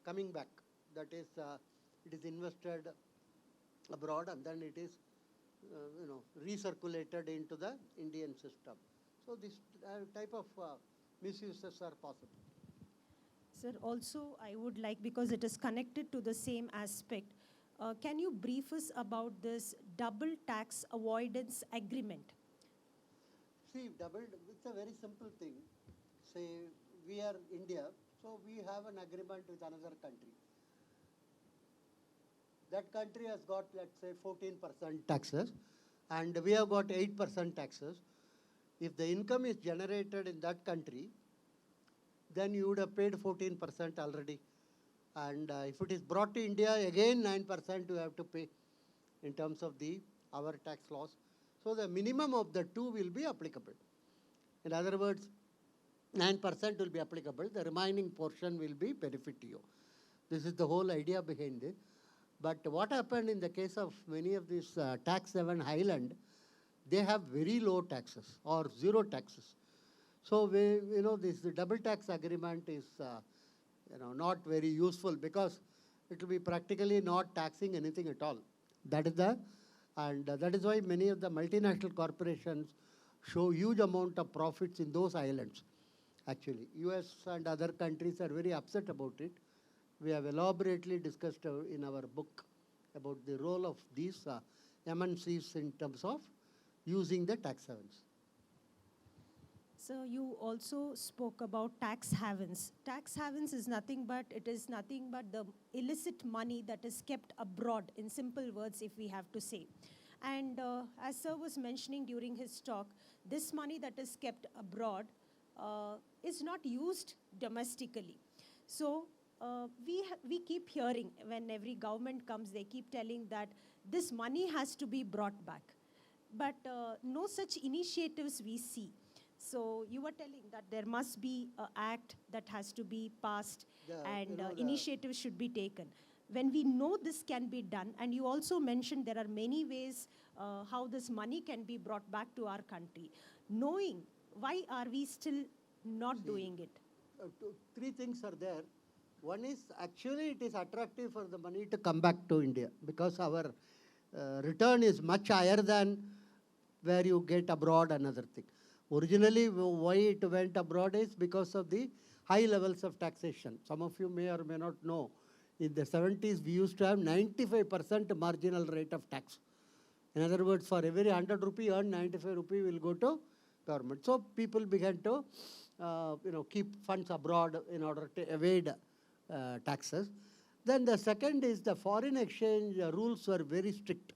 coming back. That is, it is invested abroad and then it is, recirculated into the Indian system. So this type of misuses are possible. Sir, also I would like, because it is connected to the same aspect, can you brief us about this double tax avoidance agreement? See, it's a very simple thing. Say, we are India, so we have an agreement with another country. That country has got, let's say, 14% taxes, and we have got 8% taxes. If the income is generated in that country, then you would have paid 14% already. And if it is brought to India, again 9% you have to pay in terms of our tax laws. So the minimum of the two will be applicable. In other words, 9% will be applicable. The remaining portion will be benefit to you. This is the whole idea behind it. But what happened in the case of many of these tax haven island, they have very low taxes or zero taxes. So this double tax agreement is not very useful because it will be practically not taxing anything at all. That is why many of the multinational corporations show huge amount of profits in those islands. Actually, US and other countries are very upset about it. We have elaborately discussed in our book about the role of these MNCs in terms of using the tax havens. So you also spoke about tax havens. Tax havens is nothing but the illicit money that is kept abroad, in simple words, if we have to say. And as sir was mentioning during his talk, this money that is kept abroad is not used domestically. So we keep hearing, when every government comes, they keep telling that this money has to be brought back. But no such initiatives we see. So you were telling that there must be an act that has to be passed and initiatives should be taken. When we know this can be done, and you also mentioned there are many ways how this money can be brought back to our country. Knowing, why are we still not doing it? Three things are there. One is, actually it is attractive for the money to come back to India because our return is much higher than where you get abroad, another thing. Originally, why it went abroad is because of the high levels of taxation. Some of you may or may not know. In the 70s, we used to have 95% marginal rate of tax. In other words, for every 100 rupee earned, 95 rupee will go to government. So people began to keep funds abroad in order to evade taxes. Then the second is the foreign exchange rules were very strict.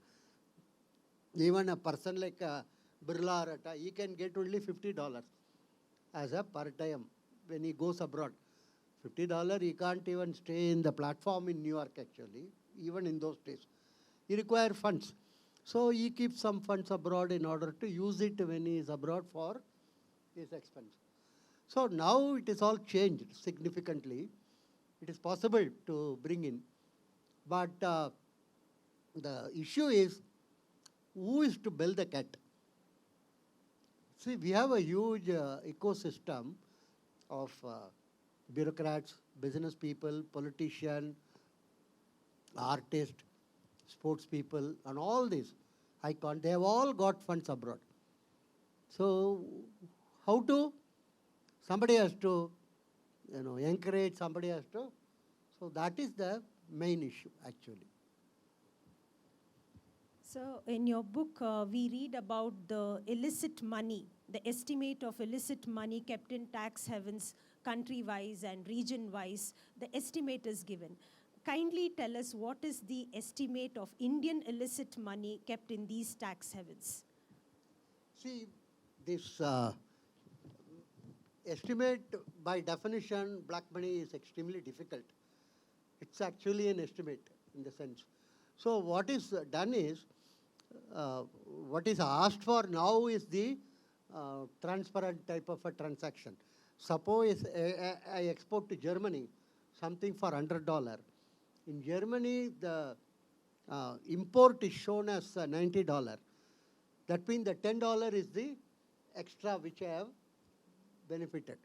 Even a person like Birla Rata, he can get only $50 as a part-time when he goes abroad. $50, he can't even stay in the platform in New York actually, even in those days. He requires funds. So he keeps some funds abroad in order to use it when he is abroad for his expense. So now it is all changed significantly. It is possible to bring in. But the issue is, who is to bell the cat? See, we have a huge ecosystem of bureaucrats, business people, politicians, artists, sports people, and all these icons. They have all got funds abroad. So how to? Somebody has to, encourage, somebody has to. So that is the main issue, actually. So in your book, we read about the illicit money, the estimate of illicit money kept in tax havens country-wise and region-wise. The estimate is given. Kindly tell us what is the estimate of Indian illicit money kept in these tax havens? See, this estimate, by definition, black money is extremely difficult. It's actually an estimate in the sense. So what is done is, what is asked for now is the transparent type of a transaction. Suppose I export to Germany something for $100. In Germany, the import is shown as $90. That means the $10 is the extra which I have benefited.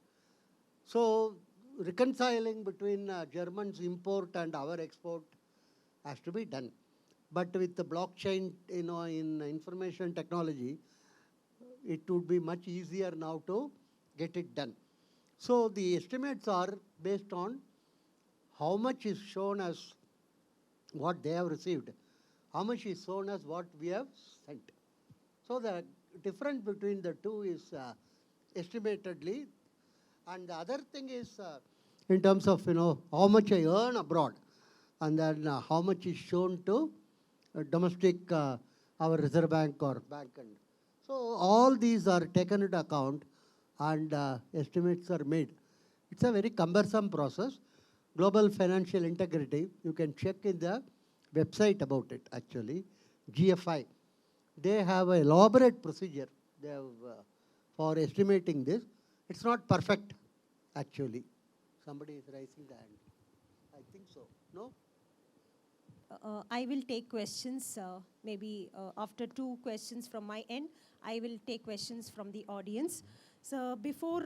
So reconciling between Germans' import and our export has to be done. But with the blockchain, in information technology, it would be much easier now to get it done. So the estimates are based on how much is shown as what they have received, how much is shown as what we have sent. So the difference between the two is estimatedly. And the other thing is in terms of, how much I earn abroad, and then how much is shown to domestic, our Reserve Bank or bank. And so all these are taken into account and estimates are made. It's a very cumbersome process. Global Financial Integrity, you can check in the website about it actually, GFI. They have an elaborate procedure they have, for estimating this. It's not perfect actually. Somebody is raising the hand. I think so. No? I will take questions, maybe after 2 questions from my end, I will take questions from the audience. So before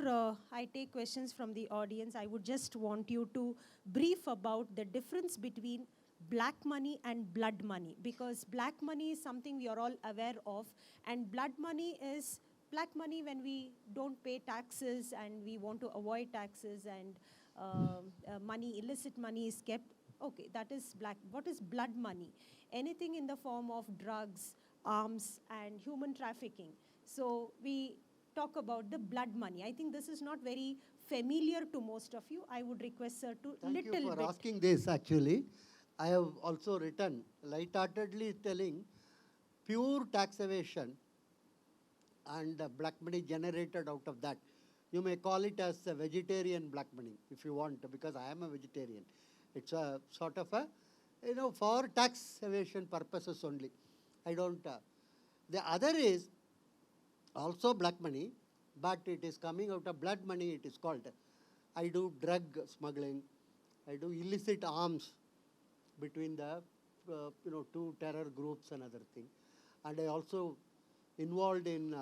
I take questions from the audience, I would just want you to brief about the difference between black money and blood money, because black money is something we are all aware of, and blood money is black money when we don't pay taxes and we want to avoid taxes, and money, illicit money is kept. Okay, that is black. What is blood money? Anything in the form of drugs, arms, and human trafficking. So we talk about the blood money. I think this is not very familiar to most of you. I would request sir to Thank little you for bit. asking this actually. I have also written lightheartedly telling pure tax evasion and black money generated out of that. You may call it as a vegetarian black money if you want, because I am a vegetarian. It's a sort of a, for tax evasion purposes only. I don't. The other is also black money, but it is coming out of blood money, it is called. I do drug smuggling. I do illicit arms between the, two terror groups and other thing. And I also involved in,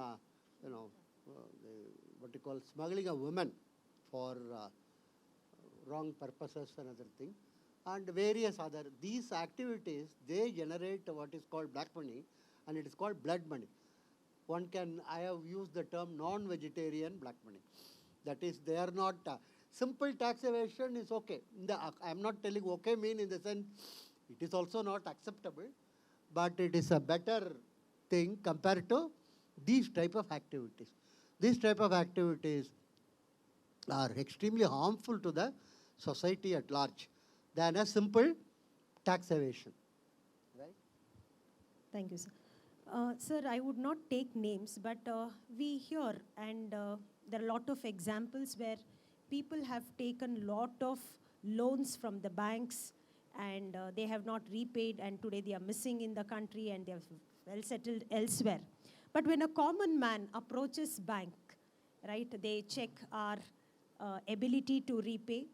what you call smuggling a woman for wrong purposes and other thing. And various other, these activities, they generate what is called black money, and it is called blood money. I have used the term non-vegetarian black money. That is, they are not, simple tax evasion is okay. I am not telling okay mean in the sense, it is also not acceptable, but it is a better thing compared to these type of activities. These type of activities are extremely harmful to the society at large than a simple tax evasion. Right? Thank you, sir. Sir, I would not take names, but we hear, and there are a lot of examples where people have taken lot of loans from the banks, and they have not repaid, and today they are missing in the country, and they have well settled elsewhere. But when a common man approaches bank, right, they check our ability to repay,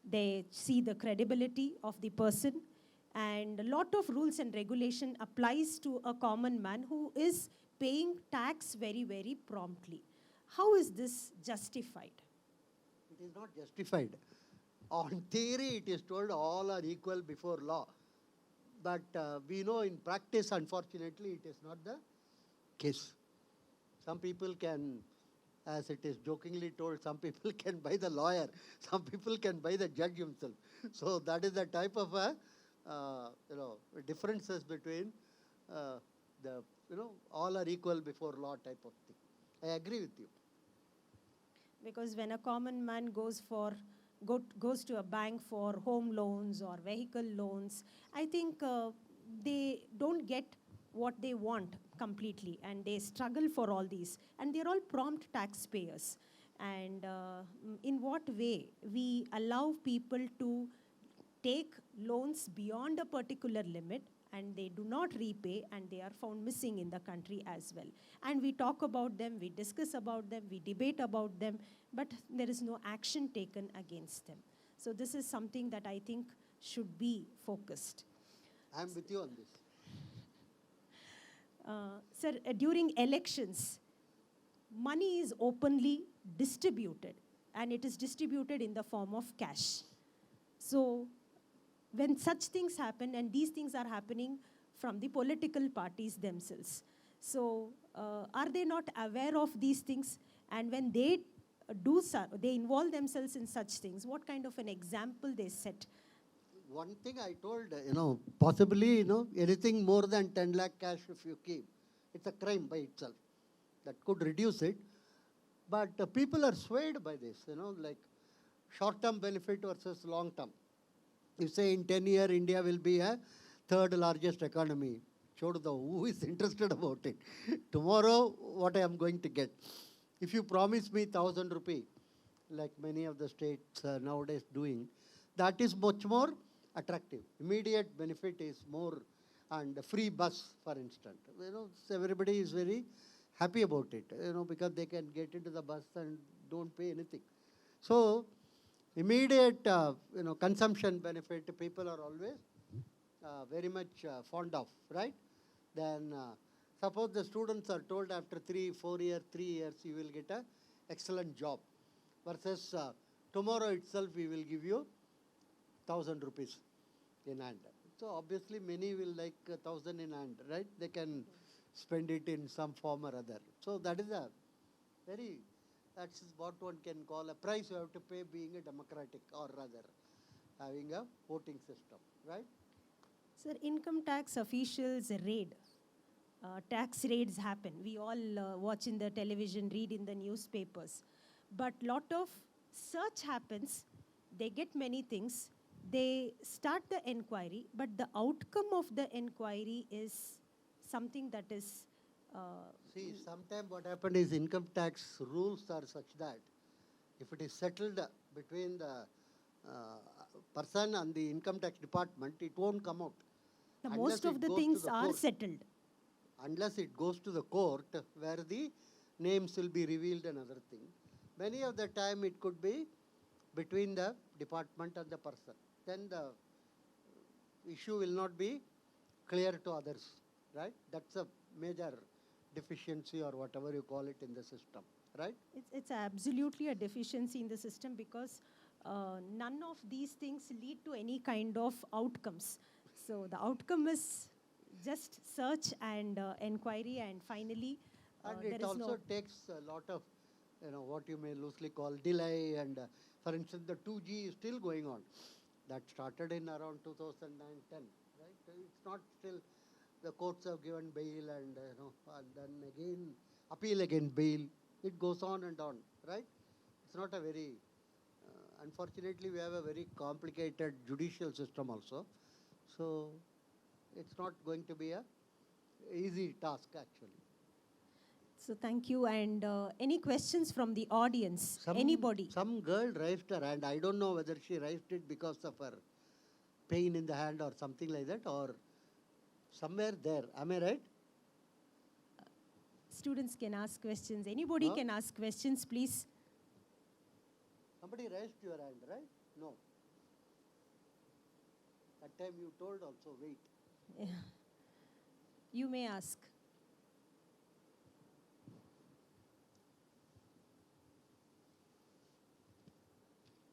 they see the credibility of the person, and a lot of rules and regulation applies to a common man who is paying tax very, very promptly. How is this justified? It is not justified. On theory, it is told all are equal before law. But we know in practice, unfortunately, it is not the case. Some people can, as it is jokingly told, some people can buy the lawyer, some people can buy the judge himself. So that is the type of differences between all are equal before law type of thing. I agree with you. Because when a common man goes to a bank for home loans or vehicle loans, I think they don't get what they want completely, and they struggle for all these. And they're all prompt taxpayers. And in what way we allow people to take loans beyond a particular limit, and they do not repay, and they are found missing in the country as well. And we talk about them, we discuss about them, we debate about them, but there is no action taken against them. So this is something that I think should be focused. I'm with you on this. Sir, during elections, money is openly distributed, and it is distributed in the form of cash. So when such things happen, and these things are happening from the political parties themselves, so are they not aware of these things? And when they they involve themselves in such things, what kind of an example they set? One thing I told, possibly, anything more than 10 lakh cash if you keep, it's a crime by itself. That could reduce it. But people are swayed by this, like short-term benefit versus long-term. You say in 10 years, India will be a third largest economy. Who is interested about it? Tomorrow, what I am going to get? If you promise me 1,000 rupee, like many of the states are nowadays doing, that is much more attractive. Immediate benefit is more, and free bus, for instance. So everybody is very happy about it, because they can get into the bus and don't pay anything. So immediate, consumption benefit, people are always very much fond of, right? Then suppose the students are told after 3 years, you will get an excellent job, versus tomorrow itself we will give you 1,000 rupees in hand. So obviously many will like 1,000 in hand, right? They can spend it in some form or other. So that is that's what one can call a price you have to pay being a democratic, or rather having a voting system, right? Sir, income tax officials raid. Tax raids happen. We all watch in the television, read in the newspapers. But lot of search happens. They get many things. They start the inquiry, but the outcome of the inquiry is something that is... See, sometimes what happened is income tax rules are such that if it is settled between the person and the income tax department, it won't come out. most of the things are settled. Unless it goes to the court, where the names will be revealed and other thing. Many of the time it could be between the department and the person. Then the issue will not be clear to others, right? That's a major deficiency, or whatever you call it, in the system, right? It's absolutely a deficiency in the system, because none of these things lead to any kind of outcomes. So the outcome is just search and inquiry, and finally And there it is also takes a lot of, what you may loosely call delay. And for instance, the 2G is still going on. That started in around 2009-10, right? It's not still, the courts have given bail, and and then again appeal again bail. It goes on and on, right? It's not a very, unfortunately, we have a very complicated judicial system also. So it's not going to be a easy task, actually. So thank you. And any questions from the audience? Anybody? Some girl raised her hand. I don't know whether she raised it because of her pain in the hand or something like that, or somewhere there. Am I right? Students can ask questions. Anybody Huh? can ask questions, please. Somebody raised your hand, right? No. That time you told also, wait. Yeah. You may ask.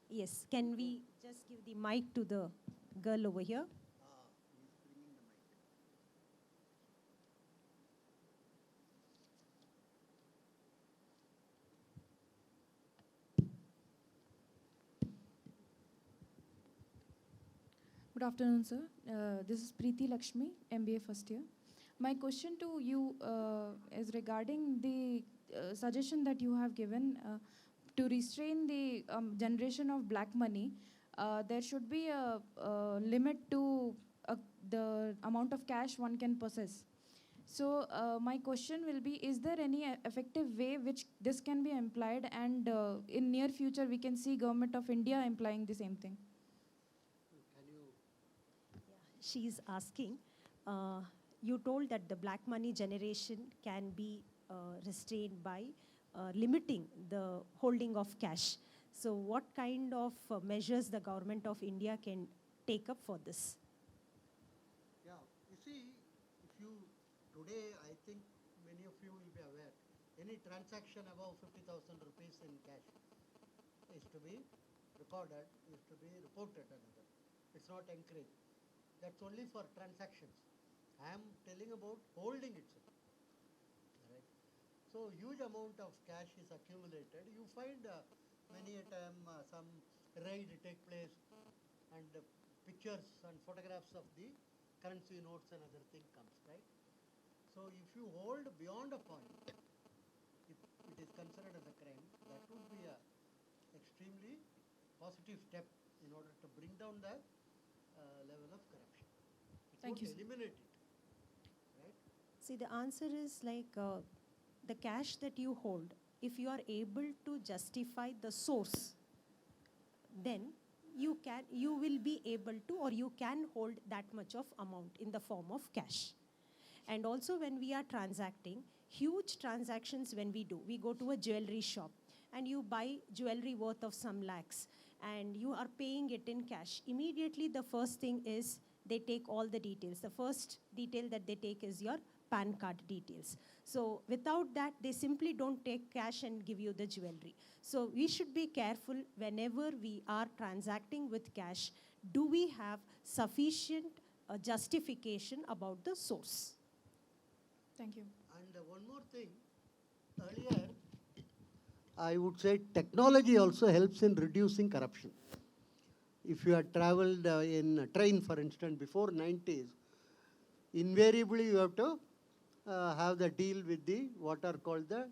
Yes, can we just give the mic to the girl over here? He's bringing the mic. Good afternoon, sir. This is Preeti Lakshmi, MBA first year. My question to you is regarding the suggestion that you have given to restrain the generation of black money. There should be a limit to the amount of cash one can possess. So my question will be, is there any effective way which this can be implied, and in near future we can see Government of India implying the same thing? Can you? She's asking, you told that the black money generation can be restrained by limiting the holding of cash. So what kind of measures the government of India can take up for this? Yeah, you see, if you, today I think many of you will be aware, any transaction above 50,000 rupees in cash is to be recorded, is to be reported another. It's not encouraged. That's only for transactions. I am telling about holding itself. Right. So huge amount of cash is accumulated. You find many a time some raid take place and pictures and photographs of the currency notes and other thing comes, right? So if you hold beyond a point, if it is considered as a crime, that would be a extremely positive step in order to bring down the level of corruption. It Thank won't you, sir. eliminate it, right? See, the answer is like the cash that you hold, if you are able to justify the source, then you will be able to, or you can hold that much of amount in the form of cash. And also when we are transacting, huge transactions when we go to a jewelry shop and you buy jewelry worth of some lakhs and you are paying it in cash. Immediately the first thing is they take all the details. The first detail that they take is your PAN card details. So without that, they simply don't take cash and give you the jewelry. So we should be careful whenever we are transacting with cash. Do we have sufficient justification about the source? Thank you. And one more thing, earlier, I would say technology also helps in reducing corruption. If you had traveled in a train, for instance, before 90s, invariably you have to have the deal with the what are called the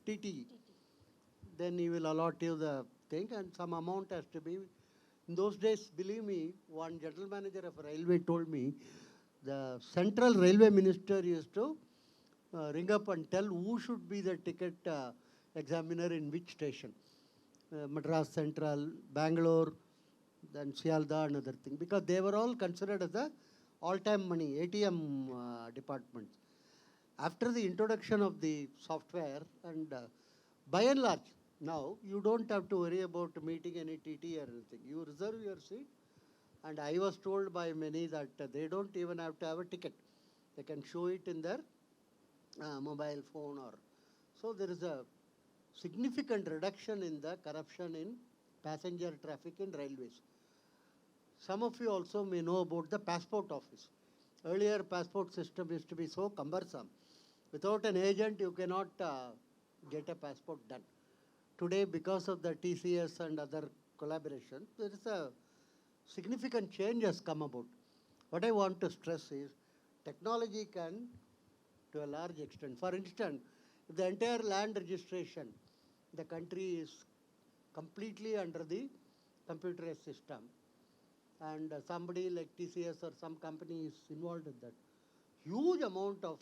TTE. Then he will allot you the thing and some amount has to be. In those days, believe me, one general manager of a railway told me the central railway minister used to ring up and tell who should be the ticket examiner in which station. Madras Central, Bangalore, then Sialda, another thing. Because they were all considered as the all-time money, ATM departments. After the introduction of the software and by and large, now you don't have to worry about meeting any TT or anything. You reserve your seat. And I was told by many that they don't even have to have a ticket. They can show it in their mobile phone or. So there is a significant reduction in the corruption in passenger traffic in railways. Some of you also may know about the passport office. Earlier passport system used to be so cumbersome. Without an agent, you cannot get a passport done. Today, because of the TCS and other collaboration, there is a significant change has come about. What I want to stress is technology can, to a large extent, for instance, if the entire land registration, the country is completely under the computerized system, and somebody like TCS or some company is involved in that, huge amount of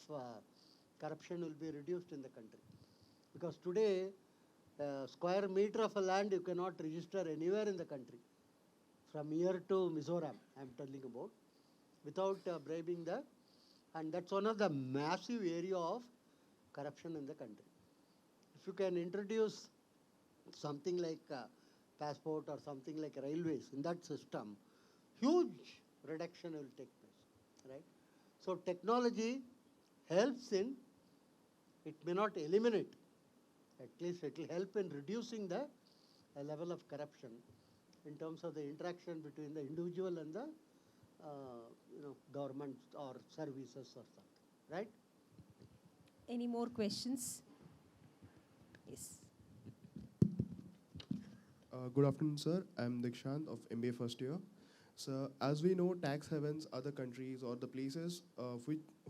corruption will be reduced in the country. Because today, square meter of a land you cannot register anywhere in the country. From here to Mizoram, I am telling about, without bribing the, and that's one of the massive area of corruption in the country. If you can introduce something like passport or something like railways in that system, huge reduction will take place, right? So technology helps in, it may not eliminate, at least it will help in reducing the level of corruption in terms of the interaction between the individual and the government or services or something, right? Any more questions? Yes. Good afternoon, sir. I'm Dikshant of MBA first year. So, as we know, tax havens are the countries or the places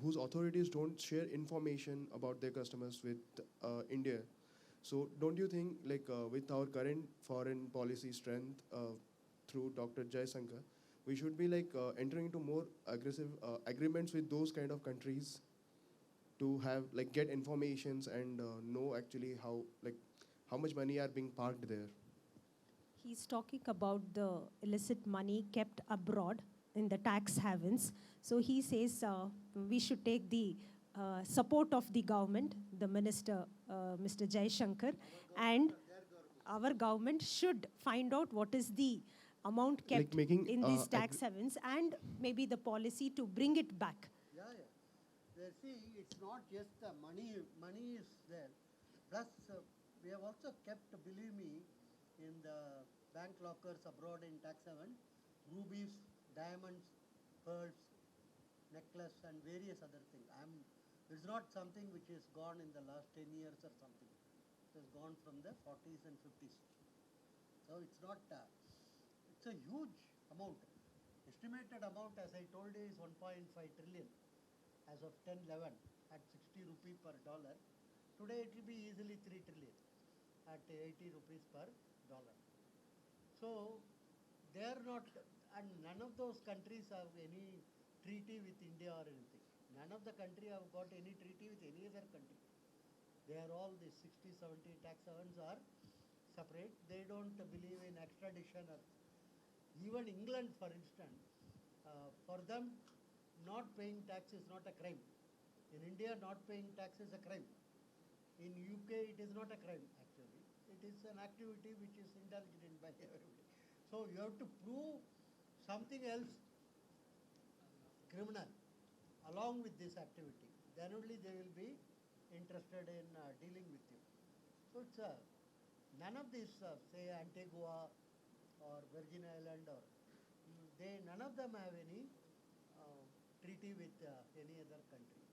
whose authorities don't share information about their customers with India. So, don't you think, like, with our current foreign policy strength through Dr. Jaishankar, we should be like entering into more aggressive agreements with those kind of countries to have like get informations and know actually how much money are being parked there? He's talking about the illicit money kept abroad in the tax havens. So he says we should take the support of the government, the minister, Mr. Jaishankar, and our government should find out what is the amount Like kept making, in these tax havens and maybe the policy to bring it back. Yeah, yeah. See, it's not just the money. Money is there. Plus, we have also kept, believe me, in the bank lockers abroad in tax haven, rubies, diamonds, pearls, necklace, and various other things. It's not something which is gone in the last 10 years or something. It has gone from the 40s and 50s. So it's not. It's a huge amount. Estimated amount, as I told you, is 1.5 trillion as of 10/11 at 60 rupee per dollar. Today it will be easily 3 trillion at 80 rupees per dollar. So they are not, and none of those countries have any treaty with India or anything. None of the country have got any treaty with any other country. They are all, the 60, 70 tax havens are separate. They don't believe in extradition or even England, for instance. For them, not paying tax is not a crime. In India, not paying tax is a crime. In UK, it is not a crime, actually. It is an activity which is indulged in by everybody. So you have to prove something else criminal along with this activity. Then only they will be interested in dealing with you. So it's none of these, say Antigua or Virgin Island, or none of them have any treaty with any other country.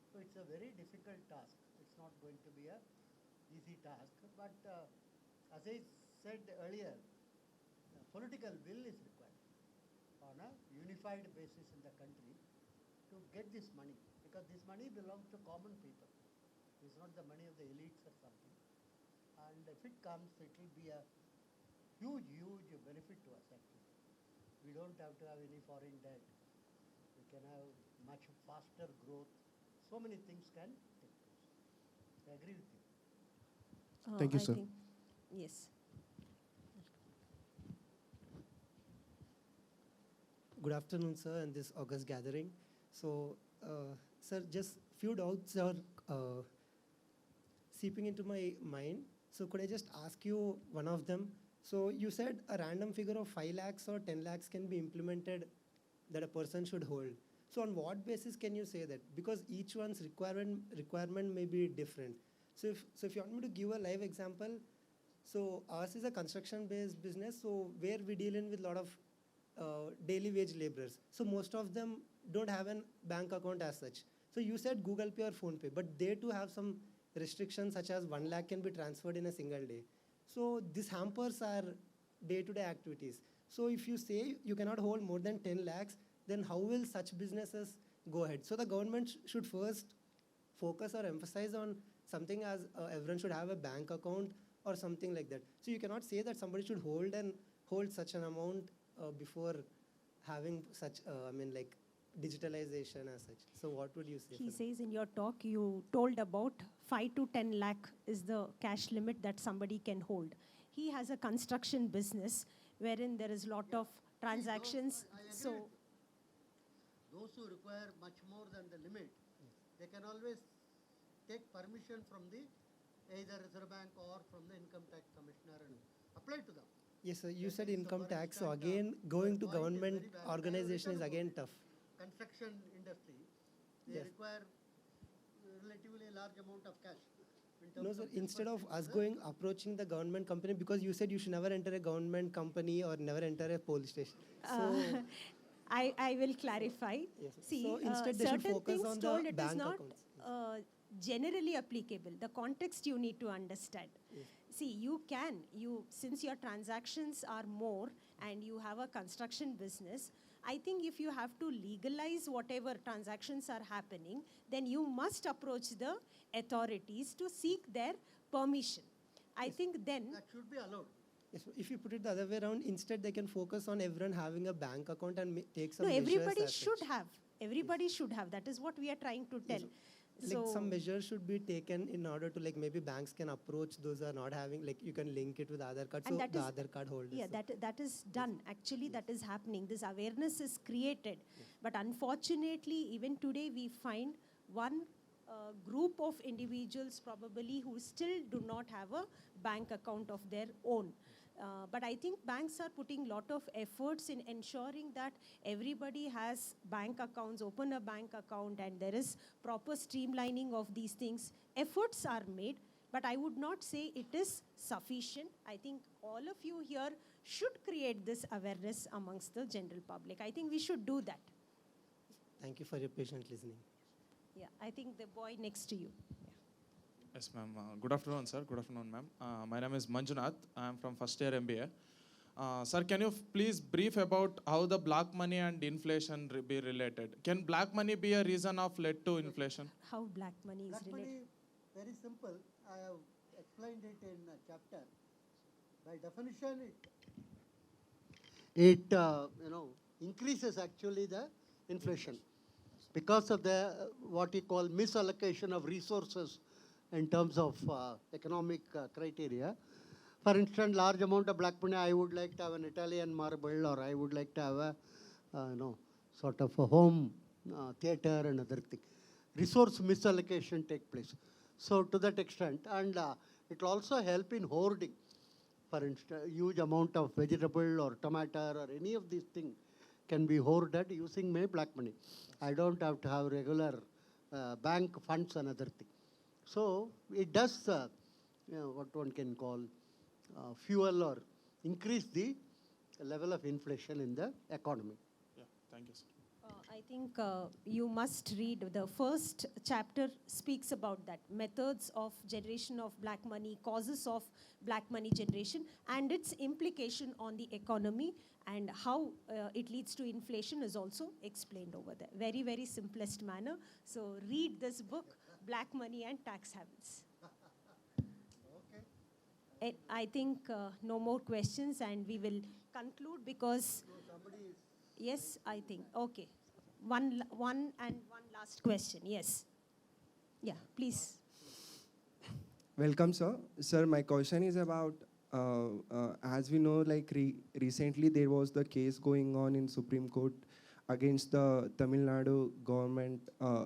So it's a very difficult task. It's not going to be a easy task. But as I said earlier, political will is required on a unified basis in the country to get this money, because this money belongs to common people. It's not the money of the elites or something. And if it comes, it will be a huge, huge benefit to us actually. We don't have to have any foreign debt. We can have much faster growth. So many things can take place. I agree with you. Thank you, I sir. think, yes. Good afternoon, sir, and this August gathering. So, sir, just few doubts are seeping into my mind. So, could I just ask you one of them? So, you said a random figure of 5 lakhs or 10 lakhs can be implemented that a person should hold. So, on what basis can you say that? Because each one's requirement may be different. So, if you want me to give a live example, so ours is a construction-based business, so where we deal in with a lot of daily wage laborers. So most of them don't have a bank account as such. So you said Google Pay or Phone Pay, but they too have some restrictions such as 1 lakh can be transferred in a single day. So this hampers our day-to-day activities. So if you say you cannot hold more than 10 lakhs, then how will such businesses go ahead? So the government should first focus or emphasize on something as everyone should have a bank account or something like that. So you cannot say that somebody should hold such an amount before having such, like digitalization as such. So what would you say? He says in your talk, you told about 5 to 10 lakh is the cash limit that somebody can hold. He has a construction business wherein there is a lot of transactions. I agree So with you. Those who require much more than the limit, they can always take permission from the either Reserve Bank or from the Income Tax Commissioner and apply to them. Yes, sir. You That said is, income for tax. So instance, again, going to point is government very valid. I have organization is written again about tough. it. Construction industry, they Yes. require relatively large amount of cash. In No, terms sir. of Instead of disbursement us to going approaching the government company, because you said you should never enter a government company or never enter a police station. So I will clarify. Yes, sir. See, So instead they should certain focus things on the told, it is bank not accounts. generally applicable. The context you need to understand. See, since your transactions are more and you have a construction business, I think if you have to legalize whatever transactions are happening, then you must approach the authorities to seek their permission. I think then that should be allowed. yes, sir. If you put it the other way around, instead they can focus on everyone having a bank account and take some no, measures everybody as should such. have. Everybody should have. That is what we are trying to tell. Like some measures should be taken in order to, like, maybe banks can approach those who are not having, like you can link it with Aadhaar card, so And that the is- Aadhaar card holders. Yeah, so- that is done. Actually, that is happening. This awareness is created. But unfortunately, even today, we find one group of individuals probably who still do not have a bank account of their own. But I think banks are putting lot of efforts in ensuring that everybody has bank accounts, open a bank account, and there is proper streamlining of these things. Efforts are made, but I would not say it is sufficient. I think all of you here should create this awareness amongst the general public. I think we should do that. Thank you for your patient listening. Yeah, I think the boy next to you. Yes, ma'am. Good afternoon, sir. Good afternoon, ma'am. My name is Manjunath. I am from first year MBA. Sir, can you please brief about how the black money and inflation be related? Can black money be a reason of led to inflation? How black money is Black related? money, very simple. I have explained it in a chapter. By definition, it increases actually the inflation because of the what you call misallocation of resources in terms of economic criteria. For instance, large amount of black money, I would like to have an Italian marble, or I would like to have a sort of a home theater and other thing. Resource misallocation take place. So to that extent, and it will also help in hoarding. For instance, huge amount of vegetable or tomato or any of these things can be hoarded using my black money. I don't have to have regular bank funds and other thing. So it does what one can call fuel or increase the level of inflation in the economy. Yeah, thank you, sir. I think you must read the first chapter speaks about that methods of generation of black money, causes of black money generation, and its implication on the economy, and how it leads to inflation is also explained over there. Very, very simplest manner. So read this book, Black Money and Tax Havens. I think no more questions, and we will conclude because. Yes, I think. Okay. One last question. Yes. Yeah, please. Welcome, sir. Sir, my question is about, as we know, like recently there was the case going on in Supreme Court against the Tamil Nadu government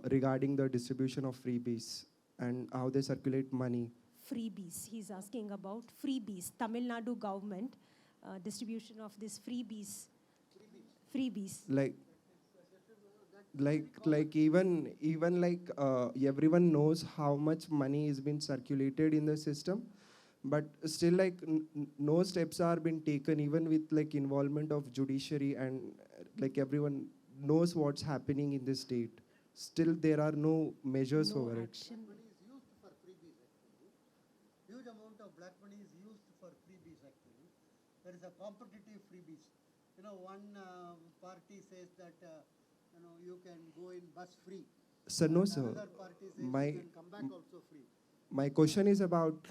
regarding the distribution of freebies and how they circulate money. Freebies. He's asking about freebies. Tamil Nadu government distribution of these freebies. Freebies. Like even like everyone knows how much money is being circulated in the system, but still like no steps are being taken, even with like involvement of judiciary, and like everyone knows what's happening in the state. Still there are no measures No over it. action. Money is used for freebies actually. Huge amount of black money is used for freebies actually. There is a competitive freebies. One party says that you can go in bus free. Sir, no, And sir. Another party says My- you can come back also free. My question is about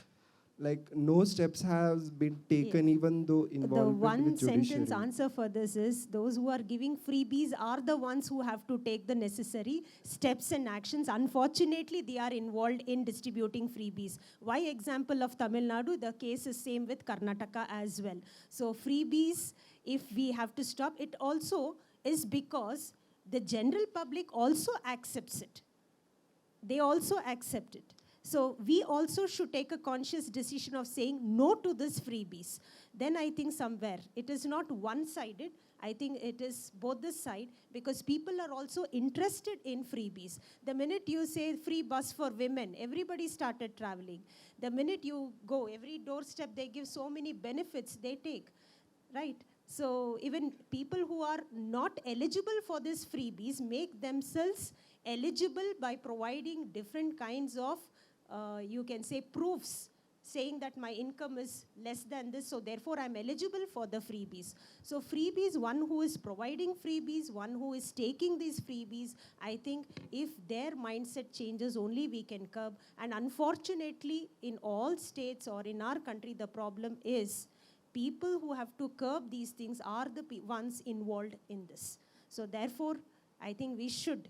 like no steps has been taken, Yeah. even though The involvement one with sentence judiciary. answer for this is those who are giving freebies are the ones who have to take the necessary steps and actions. Unfortunately, they are involved in distributing freebies. Why example of Tamil Nadu? The case is same with Karnataka as well. So freebies, if we have to stop, it also is because the general public also accepts it. They also accept it. So we also should take a conscious decision of saying no to this freebies. Then I think somewhere it is not one-sided. I think it is both the side, because people are also interested in freebies. The minute you say free bus for women, everybody started traveling. The minute you go, every doorstep they give so many benefits they take, right? So even people who are not eligible for these freebies make themselves eligible by providing different kinds of, you can say, proofs, saying that my income is less than this, so therefore I'm eligible for the freebies. So freebies, one who is providing freebies, one who is taking these freebies, I think if their mindset changes, only we can curb. And unfortunately, in all states or in our country, the problem is people who have to curb these things are the ones involved in this. So therefore, I think we should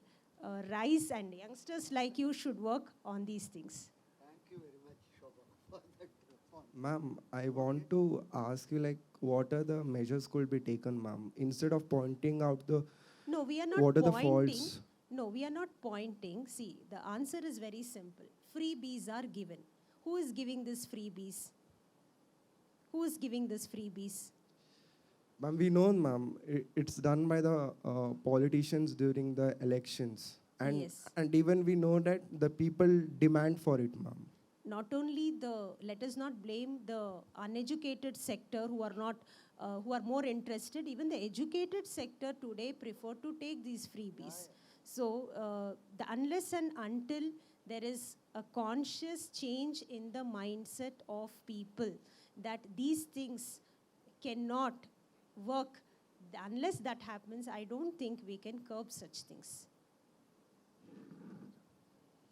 rise, and youngsters like you should work on these things. Thank you very much, Shobha, for that response. Ma'am, I want to ask you, like, what are the measures could be taken, ma'am? Instead of pointing out the, No, we are not what are the pointing. faults? No, we are not pointing. See, the answer is very simple. Freebies are given. Who is giving these freebies? Who is giving these freebies? Ma'am, we know, ma'am, it's done by the politicians during the elections. Yes. And even we know that the people demand for it, ma'am. Not only let us not blame the uneducated sector who are not, who are more interested. Even the educated sector today prefer to take these freebies. So unless and until there is a conscious change in the mindset of people that these things cannot work, unless that happens, I don't think we can curb such things.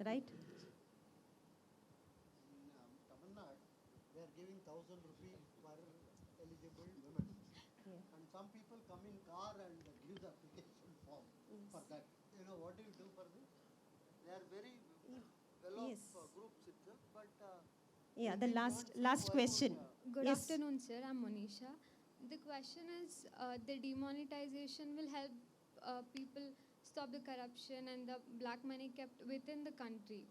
Right? Tamil Nadu, they are giving 1,000 rupees per eligible women. Yeah. And some people come in car and give the application form for that. You know, what do you do for this? They are very well-off Yes. groups itself, but Yeah, they the don't last see why question. would, Good Yes. afternoon, sir. I'm Monisha. The question is, the demonetization will help people stop the corruption and the black money kept within the country.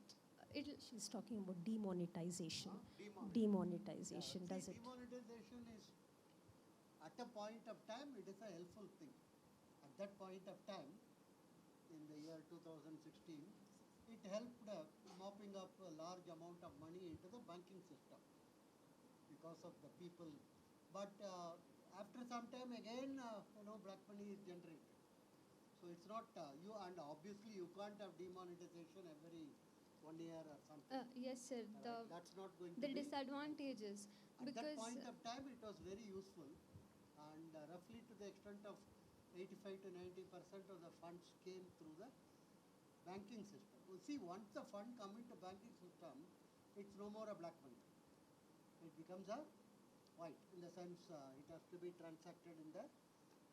She's talking about demonetization. Demonetization. Demonetization, does it? Demonetization is, at a point of time, it is a helpful thing. At that point of time, in the year 2016, it helped mopping up a large amount of money into the banking system because of the people. But after some time again, black money is generated. So it's not you, and obviously you can't have demonetization every 1 year or something. Yes, sir. Right? That's not going to The be. disadvantages, At that because point of time, it was very useful, and roughly to the extent of 85 to 90% of the funds came through the banking system. Well, see, once the fund come into banking system, it's no more a black money. It becomes a white, in the sense it has to be transacted in the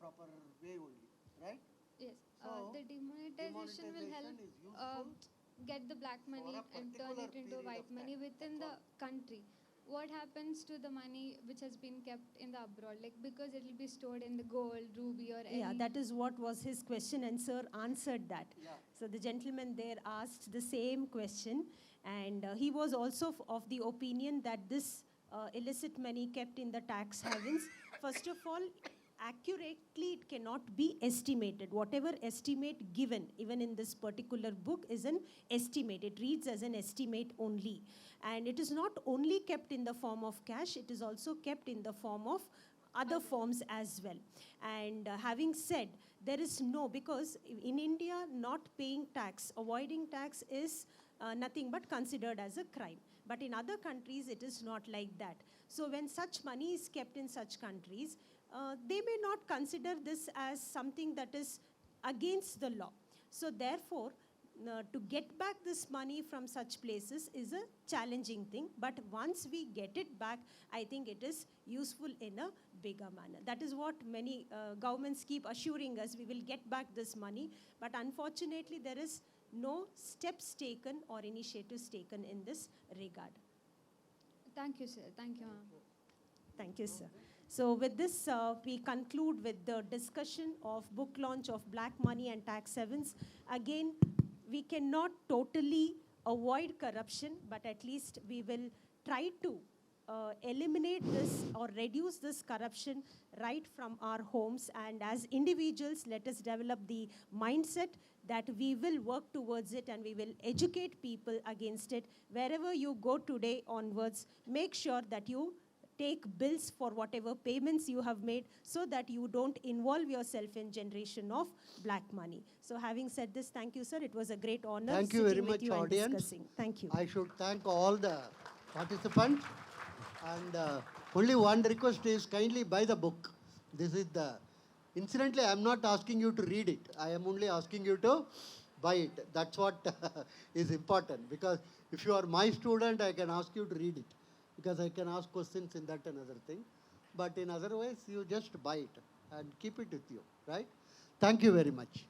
proper way only, right? yes, So, the demonetization will help is useful get the black money a and turn particular it into period white of money time. within the country. What happens to the money which has been kept in the abroad? Like, because it will be stored in the gold, ruby, or any. Yeah, that is what was his question, and sir answered that. Yeah. So the gentleman there asked the same question, and he was also of the opinion that this illicit money kept in the tax havens, first of all, accurately it cannot be estimated. Whatever estimate given, even in this particular book, is an estimate. It reads as an estimate only. And it is not only kept in the form of cash, it is also kept in the form of other forms as well. And having said, there is no, because in India, not paying tax, avoiding tax is nothing but considered as a crime. But in other countries, it is not like that. So when such money is kept in such countries, they may not consider this as something that is against the law. So therefore, to get back this money from such places is a challenging thing. But once we get it back, I think it is useful in a bigger manner. That is what many governments keep assuring us, we will get back this money. But unfortunately, there is no steps taken or initiatives taken in this regard. Thank you, sir. Thank you, ma'am. Thank you, sir. So with this, we conclude with the discussion of book launch of Black Money and Tax Havens. Again, we cannot totally avoid corruption, but at least we will try to eliminate this or reduce this corruption right from our homes. And as individuals, let us develop the mindset that we will work towards it and we will educate people against it. Wherever you go today onwards, make sure that you take bills for whatever payments you have made so that you don't involve yourself in generation of black money. So having said this, thank you, sir. It was a great honor Thank you sitting very with much, you and audience. discussing. Thank you. I should thank all the participants. And only one request is kindly buy the book. This is the, incidentally, I am not asking you to read it. I am only asking you to buy it. That's what is important. Because if you are my student, I can ask you to read it. Because I can ask questions in that and other thing. But in other ways, you just buy it and keep it with you, right? Thank you very much.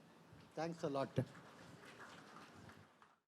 Thanks a lot.